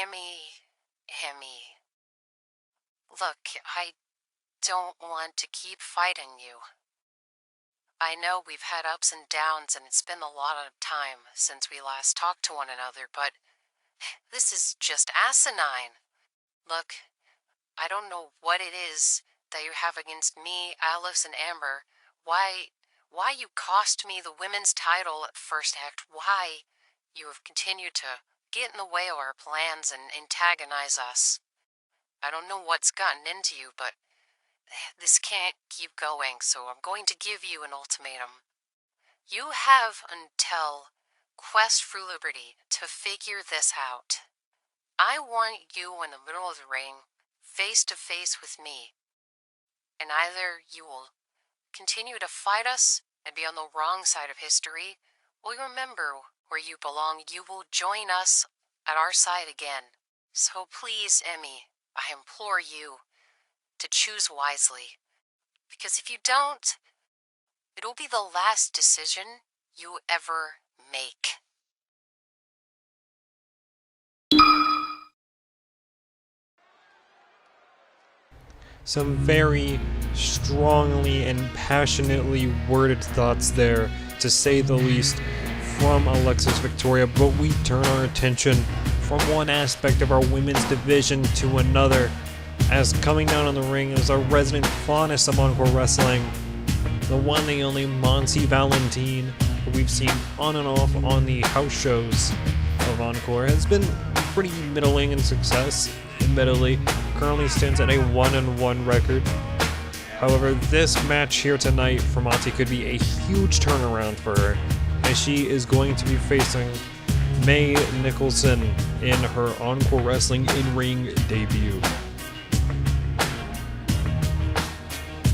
Emmy. Look, I don't want to keep fighting you. I know we've had ups and downs and it's been a lot of time since we last talked to one another, but this is just asinine. Look, I don't know what it is that you have against me, Alice, and Amber. Why you cost me the women's title at First Act. Why you have continued to get in the way of our plans and antagonize us. I don't know what's gotten into you, but this can't keep going, so I'm going to give you an ultimatum. You have until Quest for Liberty to figure this out. I want you in the middle of the ring, face to face with me. And either you will continue to fight us and be on the wrong side of history, or you remember where you belong. You will join us at our side again. So please, Emmy, I implore you to choose wisely. Because if you don't, it'll be the last decision you ever make. Some very strongly and passionately worded thoughts there, to say the least, from Alexis Victoria, but we turn our attention from one aspect of our women's division to another, as coming down on the ring is our resident faunus of Encore Wrestling, the one and only Monty Valentine, who we've seen on and off on the house shows of Encore, has been pretty middling in success, admittedly. Currently stands at a 1-1 record. However, this match here tonight for Monty could be a huge turnaround for her, as she is going to be facing May Nicholson in her Encore Wrestling in-ring debut.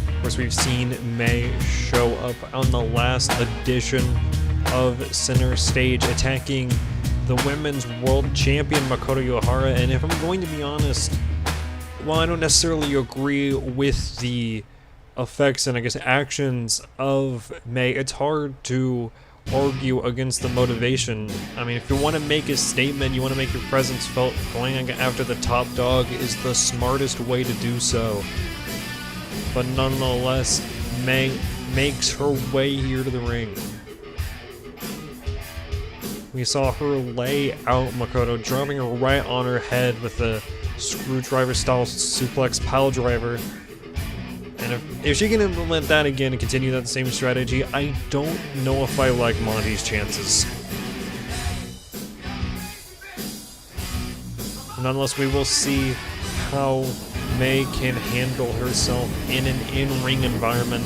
Of course, we've seen May show up on the last edition of Center Stage, attacking the Women's World Champion Makoto Yohara, and if I'm going to be honest, while I don't necessarily agree with the effects and I guess actions of May, it's hard to argue against the motivation. I mean, if you want to make a statement, you want to make your presence felt, going after the top dog is the smartest way to do so. But nonetheless, May makes her way here to the ring. We saw her lay out Makoto, dropping her right on her head with a screwdriver-style suplex pile driver. And if she can implement that again and continue that same strategy, I don't know if I like Monty's chances. Nonetheless, we will see how May can handle herself in an in-ring environment.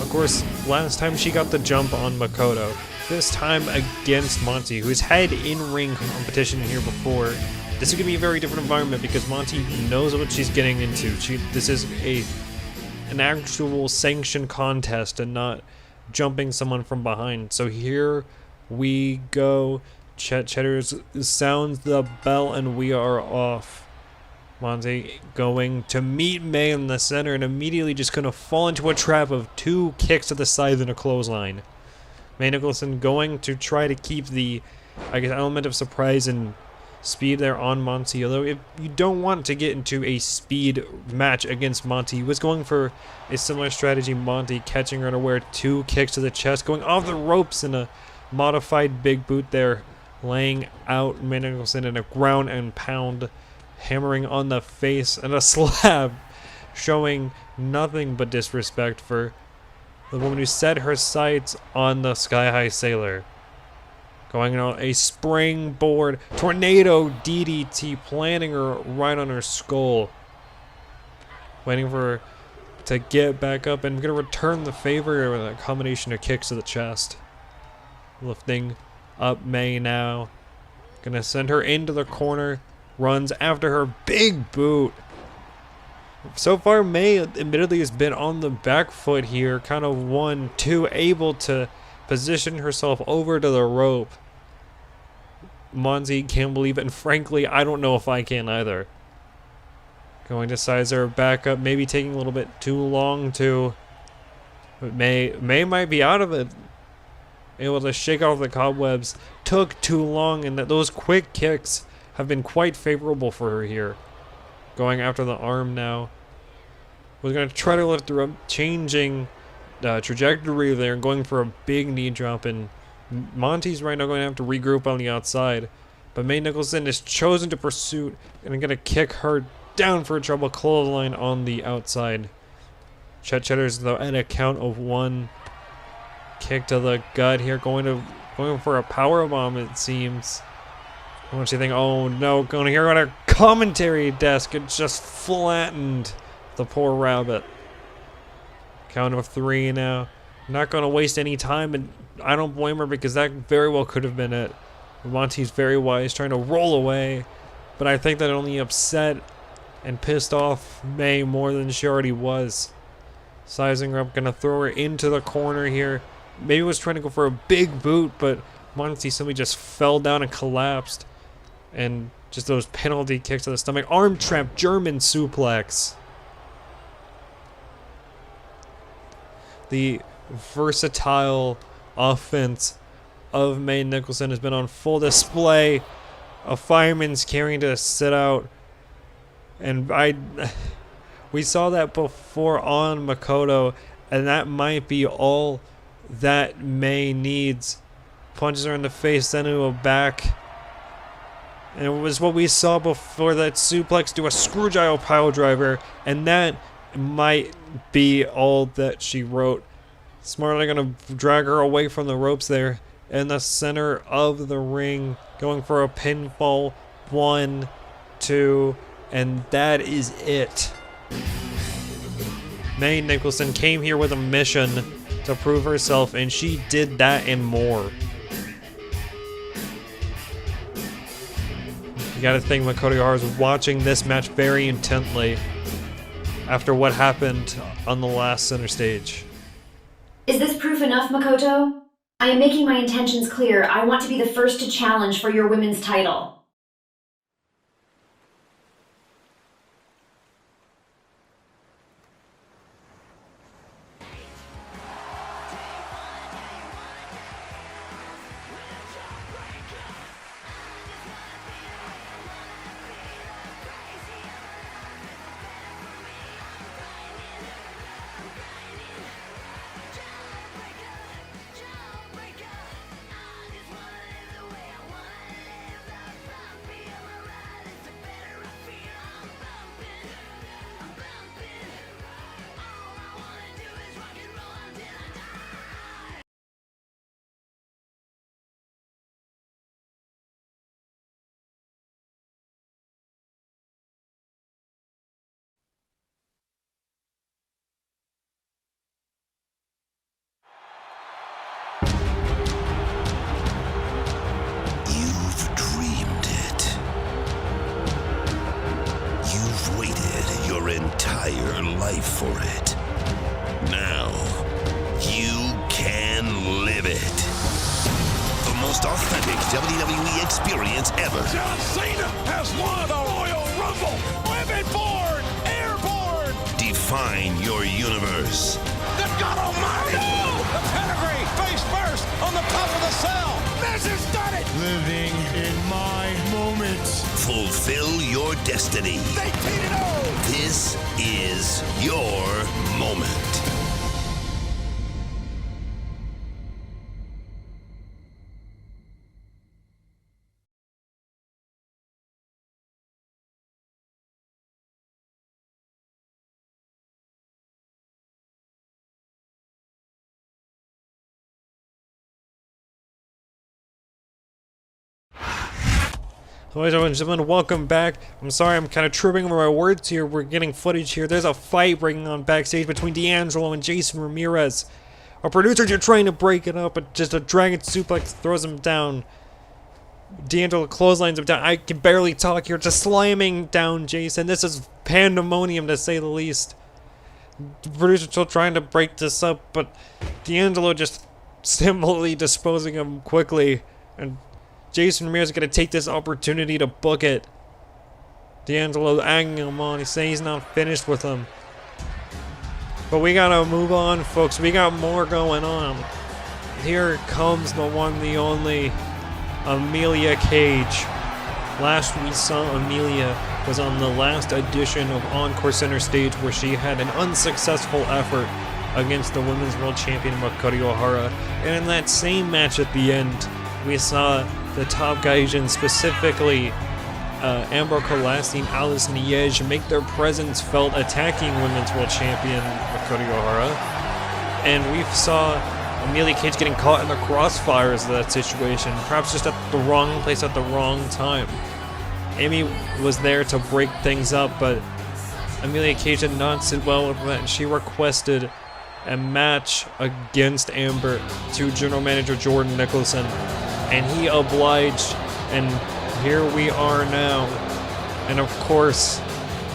Of course, last time she got the jump on Makoto, this time against Monty, who's had in-ring competition here before. This is going to be a very different environment because Monty knows what she's getting into. This is an actual sanctioned contest and not jumping someone from behind. So here we go. Chet Cheddars sounds the bell and we are off. Monty going to meet May in the center and immediately just going to fall into a trap of 2 kicks to the side and a clothesline. May Nicholson going to try to keep the, I guess, element of surprise and speed there on Monty. Although if you don't want to get into a speed match against Monty, he was going for a similar strategy. Monty catching her unaware, 2 kicks to the chest, going off the ropes in a modified big boot there, laying out May Nicholson in a ground and pound, hammering on the face and a slap, showing nothing but disrespect for the woman who set her sights on the Sky High Sailor. Going on a springboard tornado DDT, planting her right on her skull. Waiting for her to get back up and going to return the favor with a combination of kicks to the chest. Lifting up May now. Going to send her into the corner. Runs after her big boot. So far, May admittedly has been on the back foot here, kind of 1-2, able to position herself over to the rope. Monty can't believe it, and frankly, I don't know if I can either. Going to size her back up, maybe taking a little bit too long to. But May might be out of it. Able to shake off the cobwebs. Took too long, and those quick kicks have been quite favorable for her here. Going after the arm now. We're going to try to lift her up, changing trajectory there and going for a big knee drop. And Monty's right now going to have to regroup on the outside. But May Nicholson is chosen to pursue and going to kick her down for a trouble clothesline on the outside. Chet Cheddar's though at a count of 1. Kick to the gut here, going for a power bomb it seems. What do you think? Oh no, going to hear on a commentary desk. It just flattened the poor rabbit. Count of 3 now. Not going to waste any time, and I don't blame her because that very well could have been it. Monty's very wise, trying to roll away, but I think that only upset and pissed off May more than she already was. Sizing her up, gonna throw her into the corner here. Maybe was trying to go for a big boot, but Monty simply just fell down and collapsed. And just those penalty kicks to the stomach. Arm trap, German suplex. The versatile offense of May Nicholson has been on full display. A fireman's carrying to sit out. And we saw that before on Makoto, and that might be all that May needs. Punches her in the face, then into a back. And it was what we saw before, that suplex to a screwdriver pile driver, and that might be all that she wrote. Smartly gonna drag her away from the ropes there in the center of the ring, going for a pinfall. 1, 2, and that is it. May Nicholson came here with a mission to prove herself, and she did that and more. You gotta think Makoto Yahara is watching this match very intently after what happened on the last center stage. Is this proof enough, Makoto? I am making my intentions clear. I want to be the first to challenge for your women's title. Life for it. Now, you can live it. The most authentic WWE experience ever. John Cena has won the Royal Rumble. Women born, airborne. Define your universe. The God Almighty. No! The pedigree, face first, on the top of the cell. This has done it. Living in my moment. Fulfill your destiny. They beat it all. This is your moment. Ladies and gentlemen, welcome back. I'm sorry, I'm kind of tripping over my words here. We're getting footage here. There's a fight breaking on backstage between D'Angelo and Jason Ramirez. Our producers are trying to break it up, but just a dragon suplex throws him down. D'Angelo clotheslines him down. I can barely talk here. Just slamming down Jason. This is pandemonium, to say the least. The producers are still trying to break this up, but D'Angelo just simply disposing him quickly. And Jason Ramirez is going to take this opportunity to book it. D'Angelo egging him on. He's saying he's not finished with him. But we got to move on, folks. We got more going on. Here comes the one, the only Emelia Cage. Last we saw Emelia was on the last edition of Encore Center Stage, where she had an unsuccessful effort against the Women's World Champion Makoto Ohara. And in that same match at the end, we saw the top Gaijin, specifically Amber Kolasi and Alice Niege, make their presence felt attacking Women's World Champion Makoto Ohara. And we saw Emelia Cage getting caught in the crossfires of that situation, perhaps just at the wrong place at the wrong time. Amy was there to break things up, but Emelia Cage did not sit well with that, and she requested a match against Amber to General Manager Jordan Nicholson, and he obliged, and here we are now. And of course,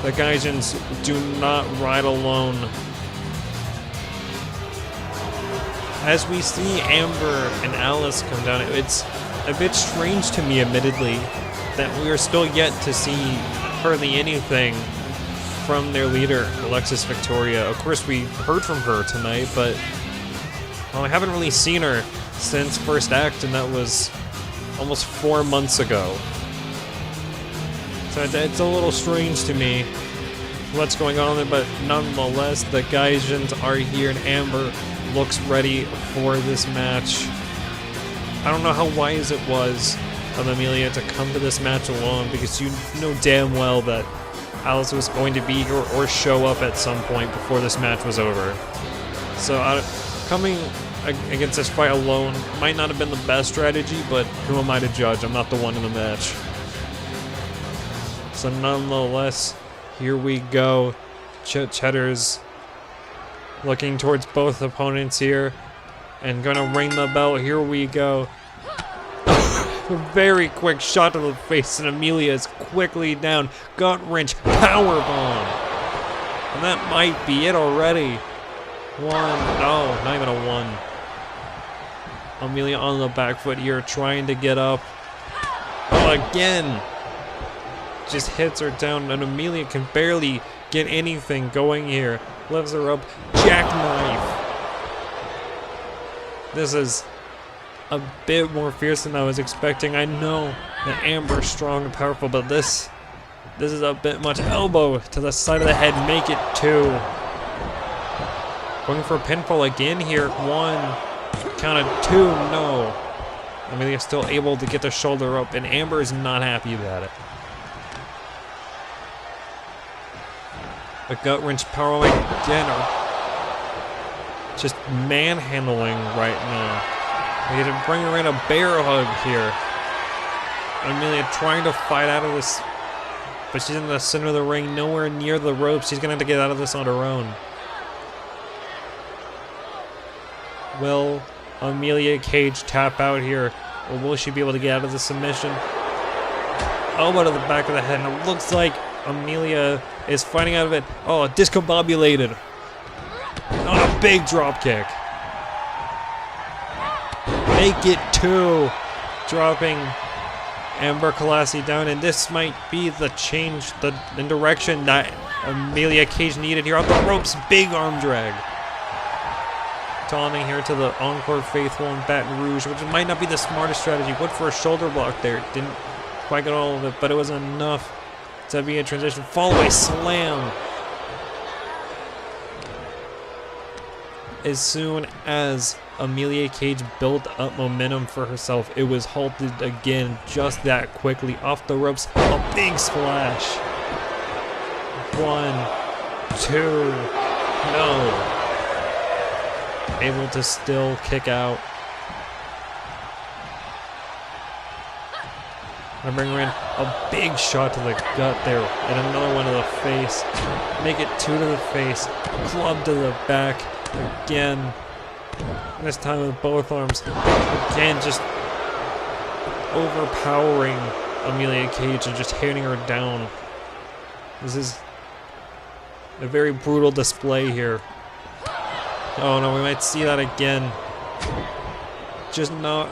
the Gaijins do not ride alone. As we see Amber and Alice come down, it's a bit strange to me, admittedly, that we are still yet to see hardly anything from their leader, Alexis Victoria. Of course, we heard from her tonight, but well, I haven't really seen her since First Act, and that was almost 4 months ago. So it's a little strange to me what's going on there, but nonetheless, the Gaijins are here, and Amber looks ready for this match. I don't know how wise it was of Emelia to come to this match alone, because you know damn well that Alice was going to be here or show up at some point before this match was over. So coming against this fight alone might not have been the best strategy, but who am I to judge? I'm not the one in the match. So nonetheless, here we go. Cheddar's looking towards both opponents here and gonna ring the bell. Here we go. A very quick shot to the face, and Emelia is quickly down. Gut wrench, power bomb, and that might be it already. One, no, not even a one. Emelia on the back foot here, trying to get up. Oh, again, just hits her down, and Emelia can barely get anything going here. Lifts her up, jackknife. This is a bit more fierce than I was expecting. I know that Amber's strong and powerful, but this is a bit much. Elbow to the side of the head, make it 2. Going for a pinfall again here. 1, count of 2, no. Emelia's still able to get the shoulder up, and Amber is not happy about it. A gut wrench power again. Just manhandling right now. We had to bring her in a bear hug here. Emelia trying to fight out of this, but she's in the center of the ring, nowhere near the ropes. She's gonna have to get out of this on her own. Will Emelia Cage tap out here, or will she be able to get out of the submission? Elbow to the back of the head, and it looks like Emelia is fighting out of it. Oh, discombobulated. On a big drop kick. Make it 2. Dropping Amber Kolasi down, and this might be the change, the direction that Emelia Cage needed here. Off the ropes, big arm drag. Taunting here to the Encore faithful in Baton Rouge, which might not be the smartest strategy. Went for a shoulder block there. Didn't quite get all of it, but it was enough to be a transition. Fallaway slam. As soon as Emelia Cage built up momentum for herself, it was halted again just that quickly. Off the ropes, a big splash. 1, 2, no. Able to still kick out. I bring her in, a big shot to the gut there, and another one to the face. Make it 2 to the face, club to the back. Again, this time with both arms. Again, just overpowering Emelia Cage and just hitting her down. This is a very brutal display here. Oh no, we might see that again. Just not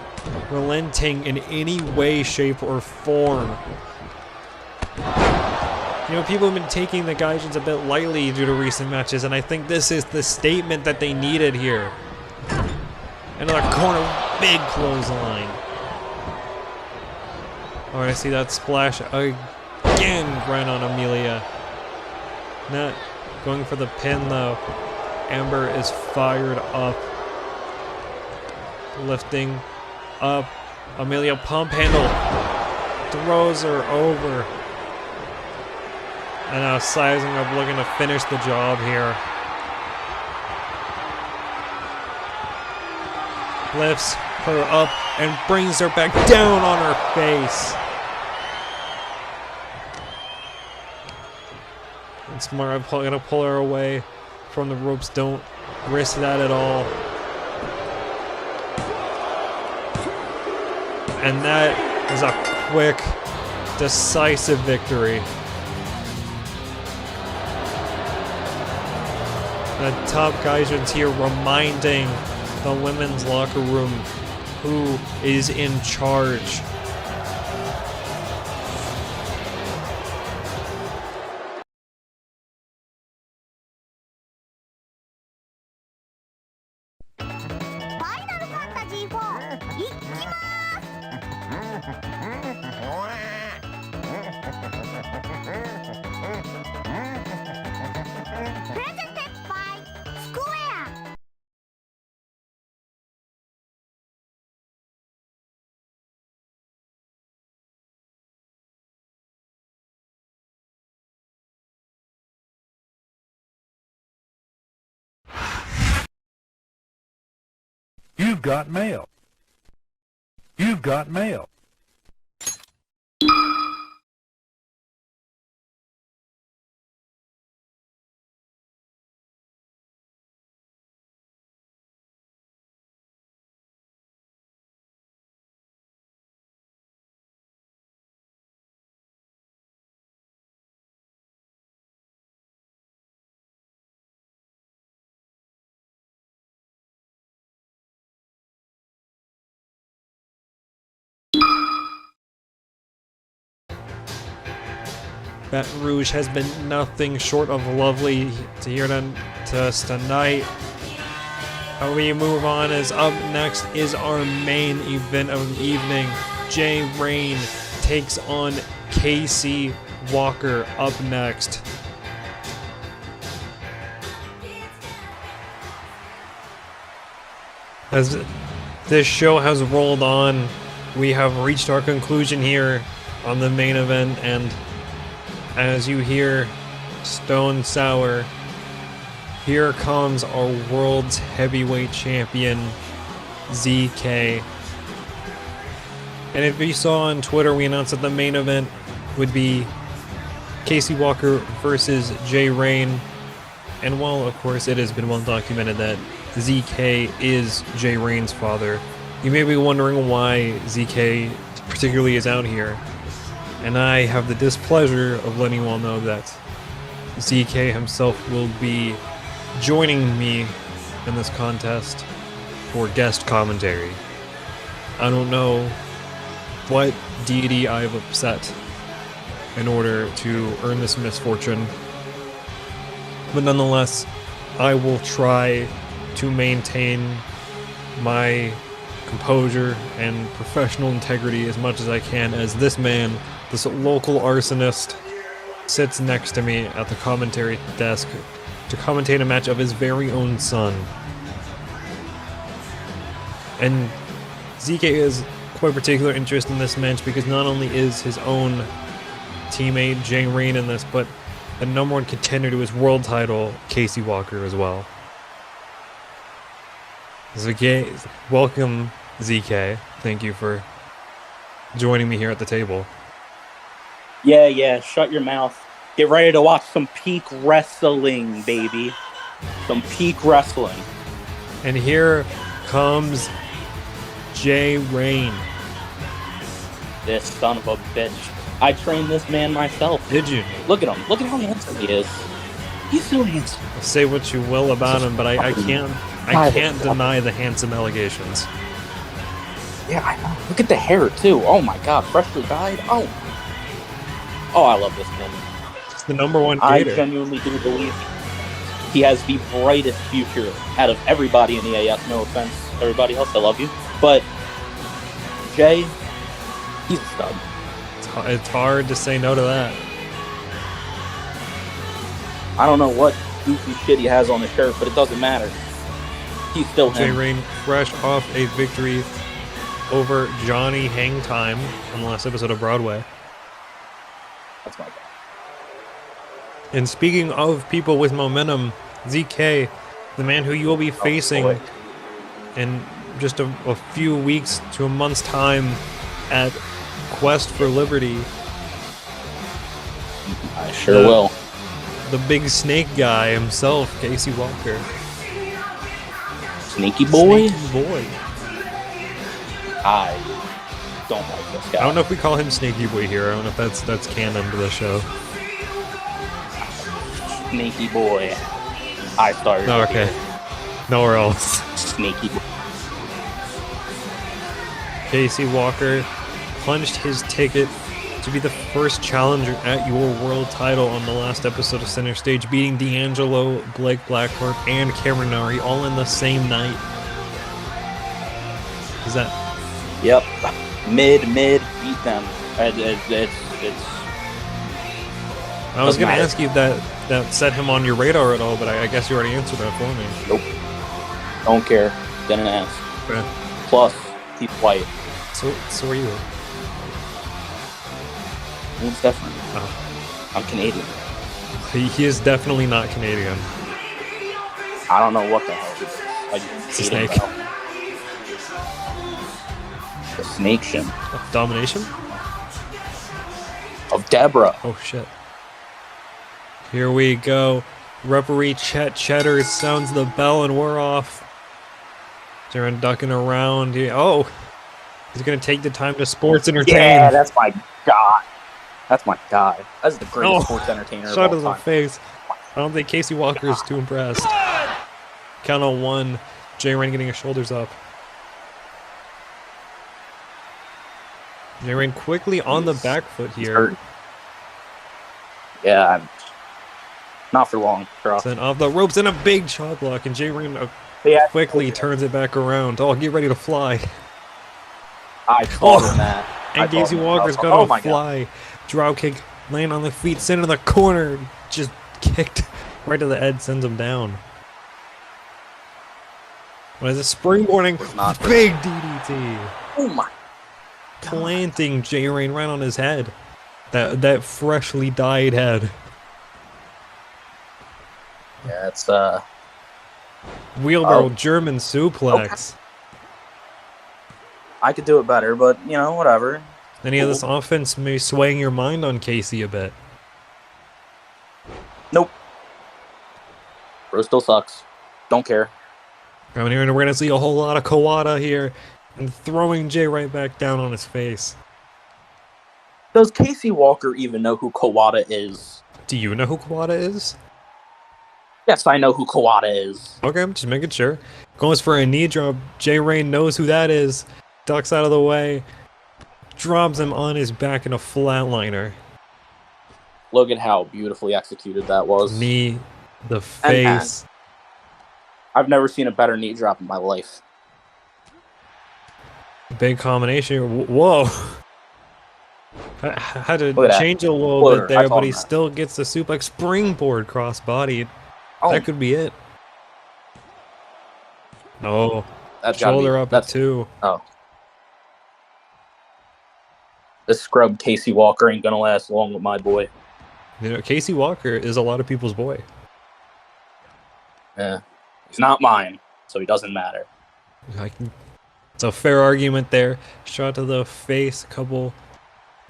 relenting in any way, shape, or form. You know, people have been taking the Gaijins a bit lightly due to recent matches, and I think this is the statement that they needed here. Another corner, big clothesline. Oh, I see that splash again right on Emelia. Not going for the pin though. Amber is fired up. Lifting up. Emelia pump handle. Throws her over. And now sizing up, looking to finish the job here. Lifts her up and brings her back down on her face. And smart, I'm gonna pull her away from the ropes. Don't risk that at all. And that is a quick, decisive victory. The top Gaijins here reminding the women's locker room who is in charge. You've got mail. You've got mail. Baton Rouge has been nothing short of lovely to hear to us tonight. We move on as up next is our main event of the evening. Rayn takes on Casey Walker up next. As this show has rolled on, we have reached our conclusion here on the main event, and as you hear Stone Sour, here comes our world's heavyweight champion, ZK. And if you saw on Twitter, we announced that the main event would be Casey Walker versus Rayn. And while, of course, it has been well documented that ZK is Rayn's father, you may be wondering why ZK particularly is out here. And I have the displeasure of letting you all know that ZK himself will be joining me in this contest for guest commentary. I don't know what deity I've upset in order to earn this misfortune, but nonetheless, I will try to maintain my composure and professional integrity as much as I can, as this man, this local arsonist, sits next to me at the commentary desk to commentate a match of his very own son. And ZK has quite particular interest in this match because not only is his own teammate Rayn in this, but the number one contender to his world title, Casey Walker, as well. ZK, welcome, ZK. Thank you for joining me here at the table. Yeah, shut your mouth. Get ready to watch some peak wrestling, baby. Some peak wrestling. And here comes Rayn. This son of a bitch. I trained this man myself. Did you? Look at him. Look at how handsome he is. He's so handsome. Say what you will about him, but I can't deny the handsome allegations. Yeah, I know. Look at the hair, too. Oh, my God. Freshly dyed. Oh, I love this man. It's the number one gator. I genuinely do believe he has the brightest future out of everybody in the AS. No offense, everybody else. I love you. But Jay, he's a stud. It's hard to say no to that. I don't know what goofy shit he has on his shirt, but it doesn't matter. He's still him. Jaye Rayn fresh off a victory over Johnny Hangtime on the last episode of Broadway. That's my guy. And speaking of people with momentum, ZK, the man who you will be facing in just a few weeks to a month's time at Quest for Liberty. I sure will. The big snake guy himself, Casey Walker. Sneaky boy? Sneaky boy. I don't like this guy. I don't know if we call him Snaky Boy here. I don't know if that's canon to the show. Sneaky boy. I started. Oh, okay. Nowhere else. Sneaky boy. Casey Walker punched his ticket to be the first challenger at your world title on the last episode of Center Stage, beating D'Angelo, Blake Blackheart, and Cameron Inari all in the same night. Is that? Yep. Mid, beat them. It's I was going to ask you if that set him on your radar at all, but I guess you already answered that for me. Nope. Don't care. Didn't ask. Okay. Plus, he's white. So are you. It's different. Oh. I'm Canadian. He is definitely not Canadian. I don't know what the hell this is. I just It's a hate snake. him, though. The snake-shin. Domination? Of Deborah. Oh, shit. Here we go. Referee Chet Cheddar sounds the bell and we're off. They're ducking around. Oh, he's going to take the time to sports entertain. Yeah, that's my guy. That's my guy. That's the greatest sports entertainer Shot of in all the time. face. I don't think Casey Walker is too impressed. Count on one. Jaye Rayn getting his shoulders up. Jaye Rayn quickly on the back foot here. Yeah, not for long. Then off the ropes and a big chop block, and Jaye Rayn quickly turns it back around. Oh, get ready to fly. I called him that. And Casey Walker's gonna fly. Drop kick, land on the feet, center of the corner. Just kicked right to the head, sends him down. What is it? Springboarding. Big DDT. Oh my. Planting Jaye Rayn right on his head. That freshly dyed head. Yeah, it's Wheelbarrow German suplex. Okay. I could do it better, but you know, whatever. Any of this offense may swaying your mind on Casey a bit. Nope. Bro still sucks. Don't care. Coming here, and we're gonna see a whole lot of Kawada here, and throwing Jaye right back down on his face. Does Casey Walker even know who Kawada is? Do you know who Kawada is? Yes, I know who Kawada is. Okay, I'm just making sure. Goes for a knee drop. Jaye Rayn knows who that is. Ducks out of the way. Drops him on his back in a flatliner. Look at how beautifully executed that was. Knee, the face. I've never seen a better knee drop in my life. Big combination. Whoa. Had to change a little bit there, but he still gets the suplex springboard cross-bodied. Oh. That could be it. Oh, That's shoulder up at 2. Oh. This scrub Casey Walker ain't gonna last long with my boy. You know, Casey Walker is a lot of people's boy. Yeah. He's not mine, so he doesn't matter. It's a fair argument there. Shot to the face, a couple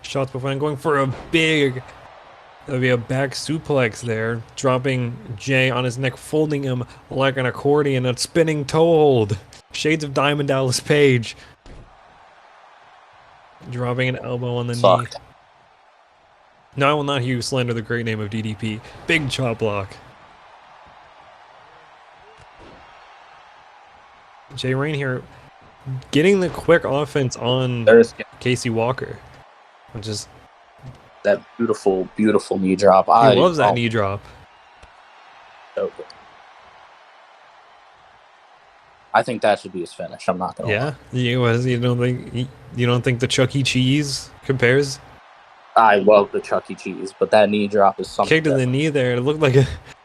shots before going for a big, that'd be a back suplex there, dropping Jaye on his neck, folding him like an accordion, a spinning toe hold. Shades of Diamond Dallas Page. Dropping an elbow on the knee. No, I will not hear you slander the great name of DDP. Big chop block. Jaye Rayn here getting the quick offense on Casey Walker. Which is that beautiful, beautiful knee drop. He loves that knee drop. So good. I think that should be his finish. I'm not gonna lie. You don't think the Chuck E. Cheese compares? I love the Chuck E. Cheese, but that knee drop is something. Kick to the knee there. It looked like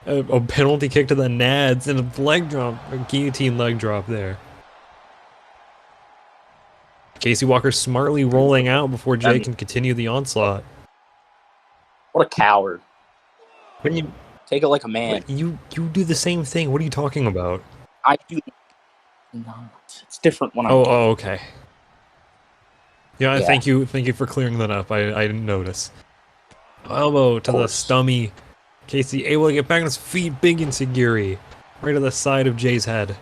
a penalty kick to the nads and a leg drop, a guillotine leg drop there. Casey Walker smartly rolling out before Jay can continue the onslaught. What a coward. When you take it like a man. You do the same thing. What are you talking about? I do not. It's different when I okay. Yeah, thank you for clearing that up. I didn't notice. Elbow to the stummy. Casey able to get back on his feet. Big insecurity. Right to the side of Jay's head.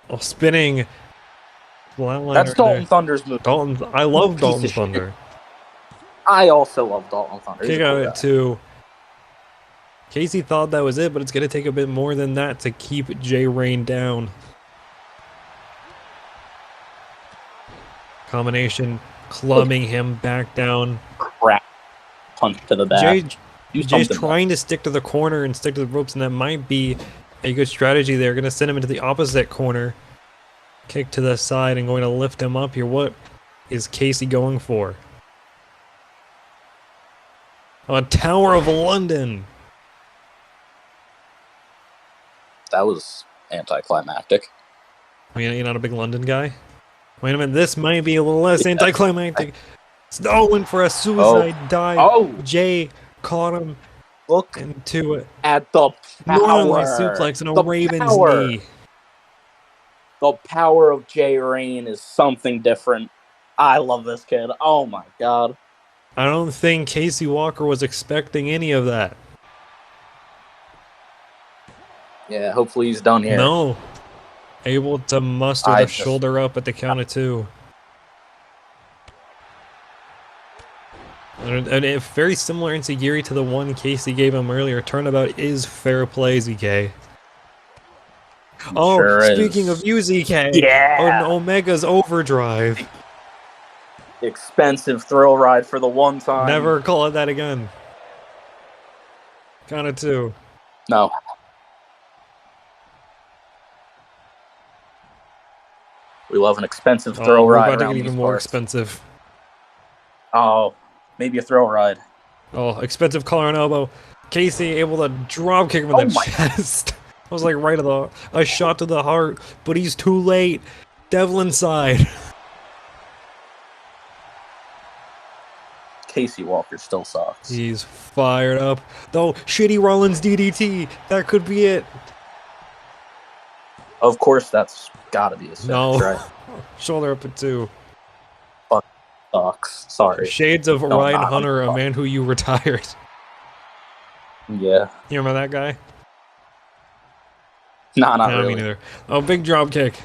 Oh, spinning. That's Dalton Thunder's move. I love Dalton Thunder. I also love Dalton Thunder. Kick out at 2. Casey thought that was it, but it's going to take a bit more than that to keep Rayn down. Combination clubbing him back down. Crap. Punch to the back. Jay's trying to stick to the corner and stick to the ropes, and that might be a good strategy there. Going to send him into the opposite corner. Kick to the side and going to lift him up here. What is Casey going for? A Tower of London. That was anticlimactic. I mean, you're not a big London guy? Wait a minute, this might be a little less anticlimactic. Went for a suicide dive. Jay caught him. Look into it. At the power. Normally suplex and a Raven's knee. The power of Rayn is something different. I love this kid. Oh my god. I don't think Casey Walker was expecting any of that. Yeah, hopefully he's done here. No. Able to muster the shoulder up at the count of 2. And a very similar insecurity to the one Casey gave him earlier. Turnabout is fair play, ZK. Speaking of you, ZK. Omega's Overdrive. Expensive thrill ride for the one time. Never call it that again. Count of 2. No. We love an expensive throw ride. We're about to get even more expensive. Oh, maybe a throw ride. Oh, expensive collar and elbow. Casey able to drop kick him in the chest. I was like a shot to the heart, but he's too late. Devil inside. Casey Walker still sucks. He's fired up. Though, shitty Rollins DDT. That could be it. Of course, that's gotta be his finish, right? Shoulder up at 2. Fuck sucks. Sorry. Shades of Ryan Hunter, a man who you retired. Yeah. You remember that guy? Nah, not really. Me neither. Oh, big drop kick.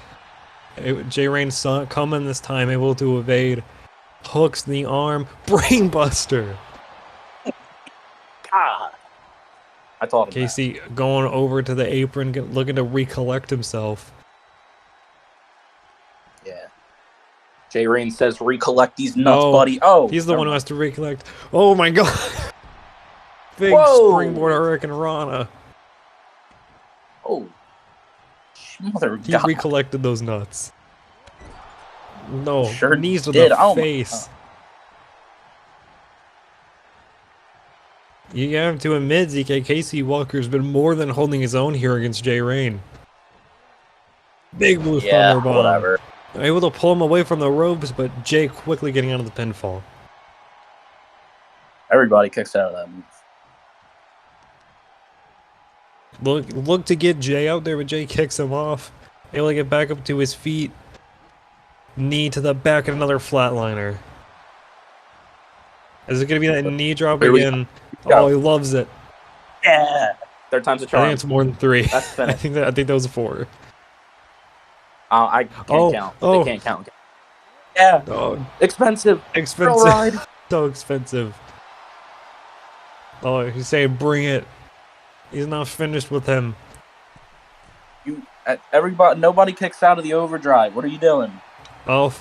Rayn saw it coming this time, able to evade. Hooks the arm. Brainbuster. God. I thought Casey going over to the apron, looking to recollect himself. Yeah. Rayn says, recollect these nuts, buddy. Oh, he's the one who has to recollect. Oh my god. Big springboard Hurricane Rana. Oh. Mother he god. recollected those nuts. No, sure knees to did. the face. You have to admit, ZK, Casey Walker's been more than holding his own here against Rayn. Big blue thunder bomb. Whatever. Able to pull him away from the ropes, but Jay quickly getting out of the pinfall. Everybody kicks out of that move. Look to get Jay out there, but Jay kicks him off. Able to get back up to his feet. Knee to the back and another flatliner. Is it going to be that knee drop again? Oh, he loves it. Yeah. Third time's a charm. I think it's more than 3. That's finished. I think that was 4. I can't count. They can't count. Yeah. Oh. Expensive. Expensive. So expensive. Oh, he's saying bring it. He's not finished with him. Nobody kicks out of the overdrive. What are you doing? Oh,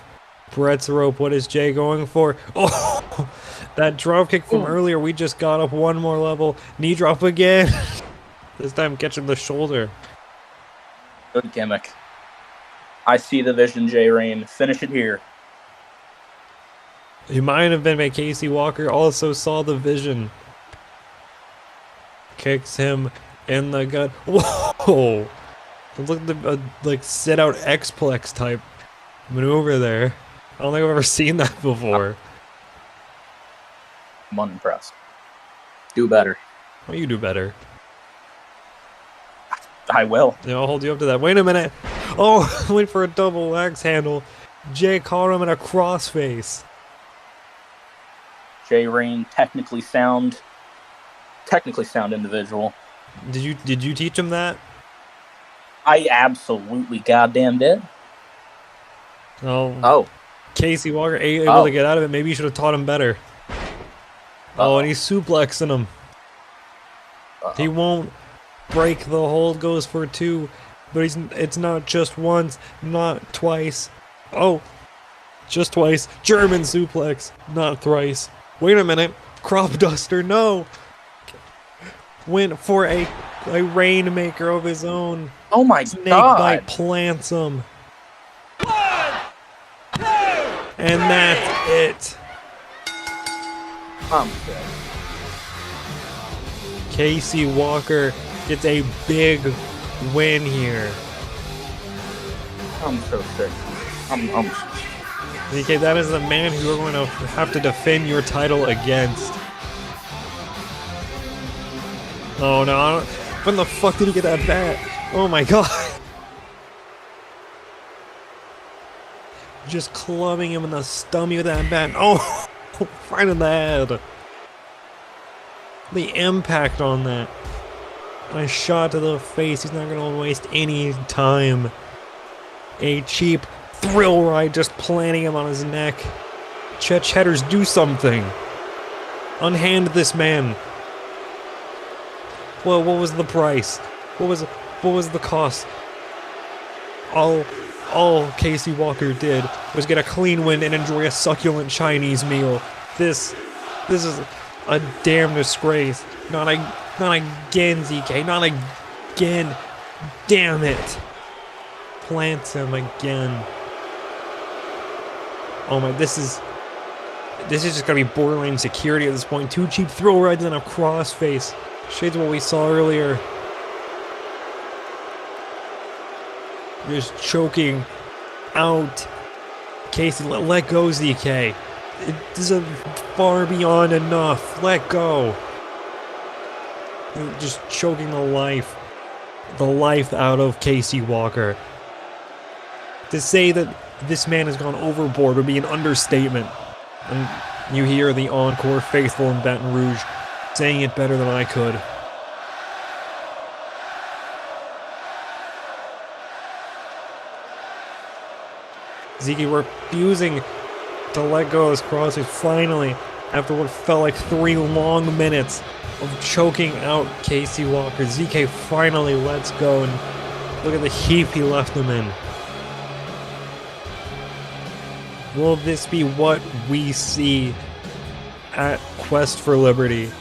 Brett's rope. What is Jay going for? Oh, that drop kick from earlier. We just got up one more level. Knee drop again. This time catching the shoulder. Good gimmick. I see the vision, Rayn. Finish it here. He might have been, but Casey Walker also saw the vision. Kicks him in the gut. Whoa! Look at the like sit out X-Plex type maneuver there. I don't think I've ever seen that before. I'm unimpressed. Do better. Well, you do better. I will. Yeah, I'll hold you up to that. Wait a minute. Oh, wait for a double axe handle. Jaye caught him in a crossface. Rayn, technically sound individual. Did you teach him that? I absolutely goddamn did. Oh. Casey Walker able to get out of it. Maybe you should have taught him better. Oh, and he's suplexing him. He won't break the hold. Goes for 2, but it's not just once, not twice. Oh, just twice. German suplex, not thrice. Wait a minute. Crop duster, no. Went for a rainmaker of his own. Oh my Snake God. bite plants him. 1, 2, and that's it. I'm sick. Casey Walker gets a big win here. I'm so sick. I'm DK, that is the man who you're going to have to defend your title against. Oh no, when the fuck did he get that bat? Oh my god. Just clubbing him in the stomach with that bat. Oh, right in the head. The impact on that. A shot to the face. He's not going to waste any time. A cheap thrill ride just planting him on his neck. Chet Cheddars, do something. Unhand this man. Well, what was the price? What was the cost? All Casey Walker did was get a clean win and enjoy a succulent Chinese meal. This is a damn disgrace. Not again, ZK. Not again. Damn it. Plants him again. Oh my, this is just gonna be borderline security at this point. 2 cheap throw rides and a crossface. Shades of what we saw earlier. Just choking out Casey. Let go, ZK. This is far beyond enough. Let go. Just choking the life out of Casey Walker. To say that this man has gone overboard would be an understatement. And you hear the Encore faithful in Baton Rouge saying it better than I could. Zeke refusing to let go of his crosses finally, after what felt like 3 long minutes of choking out Casey Walker. ZK finally lets go, and look at the heap he left him in. Will this be what we see at Quest for Liberty?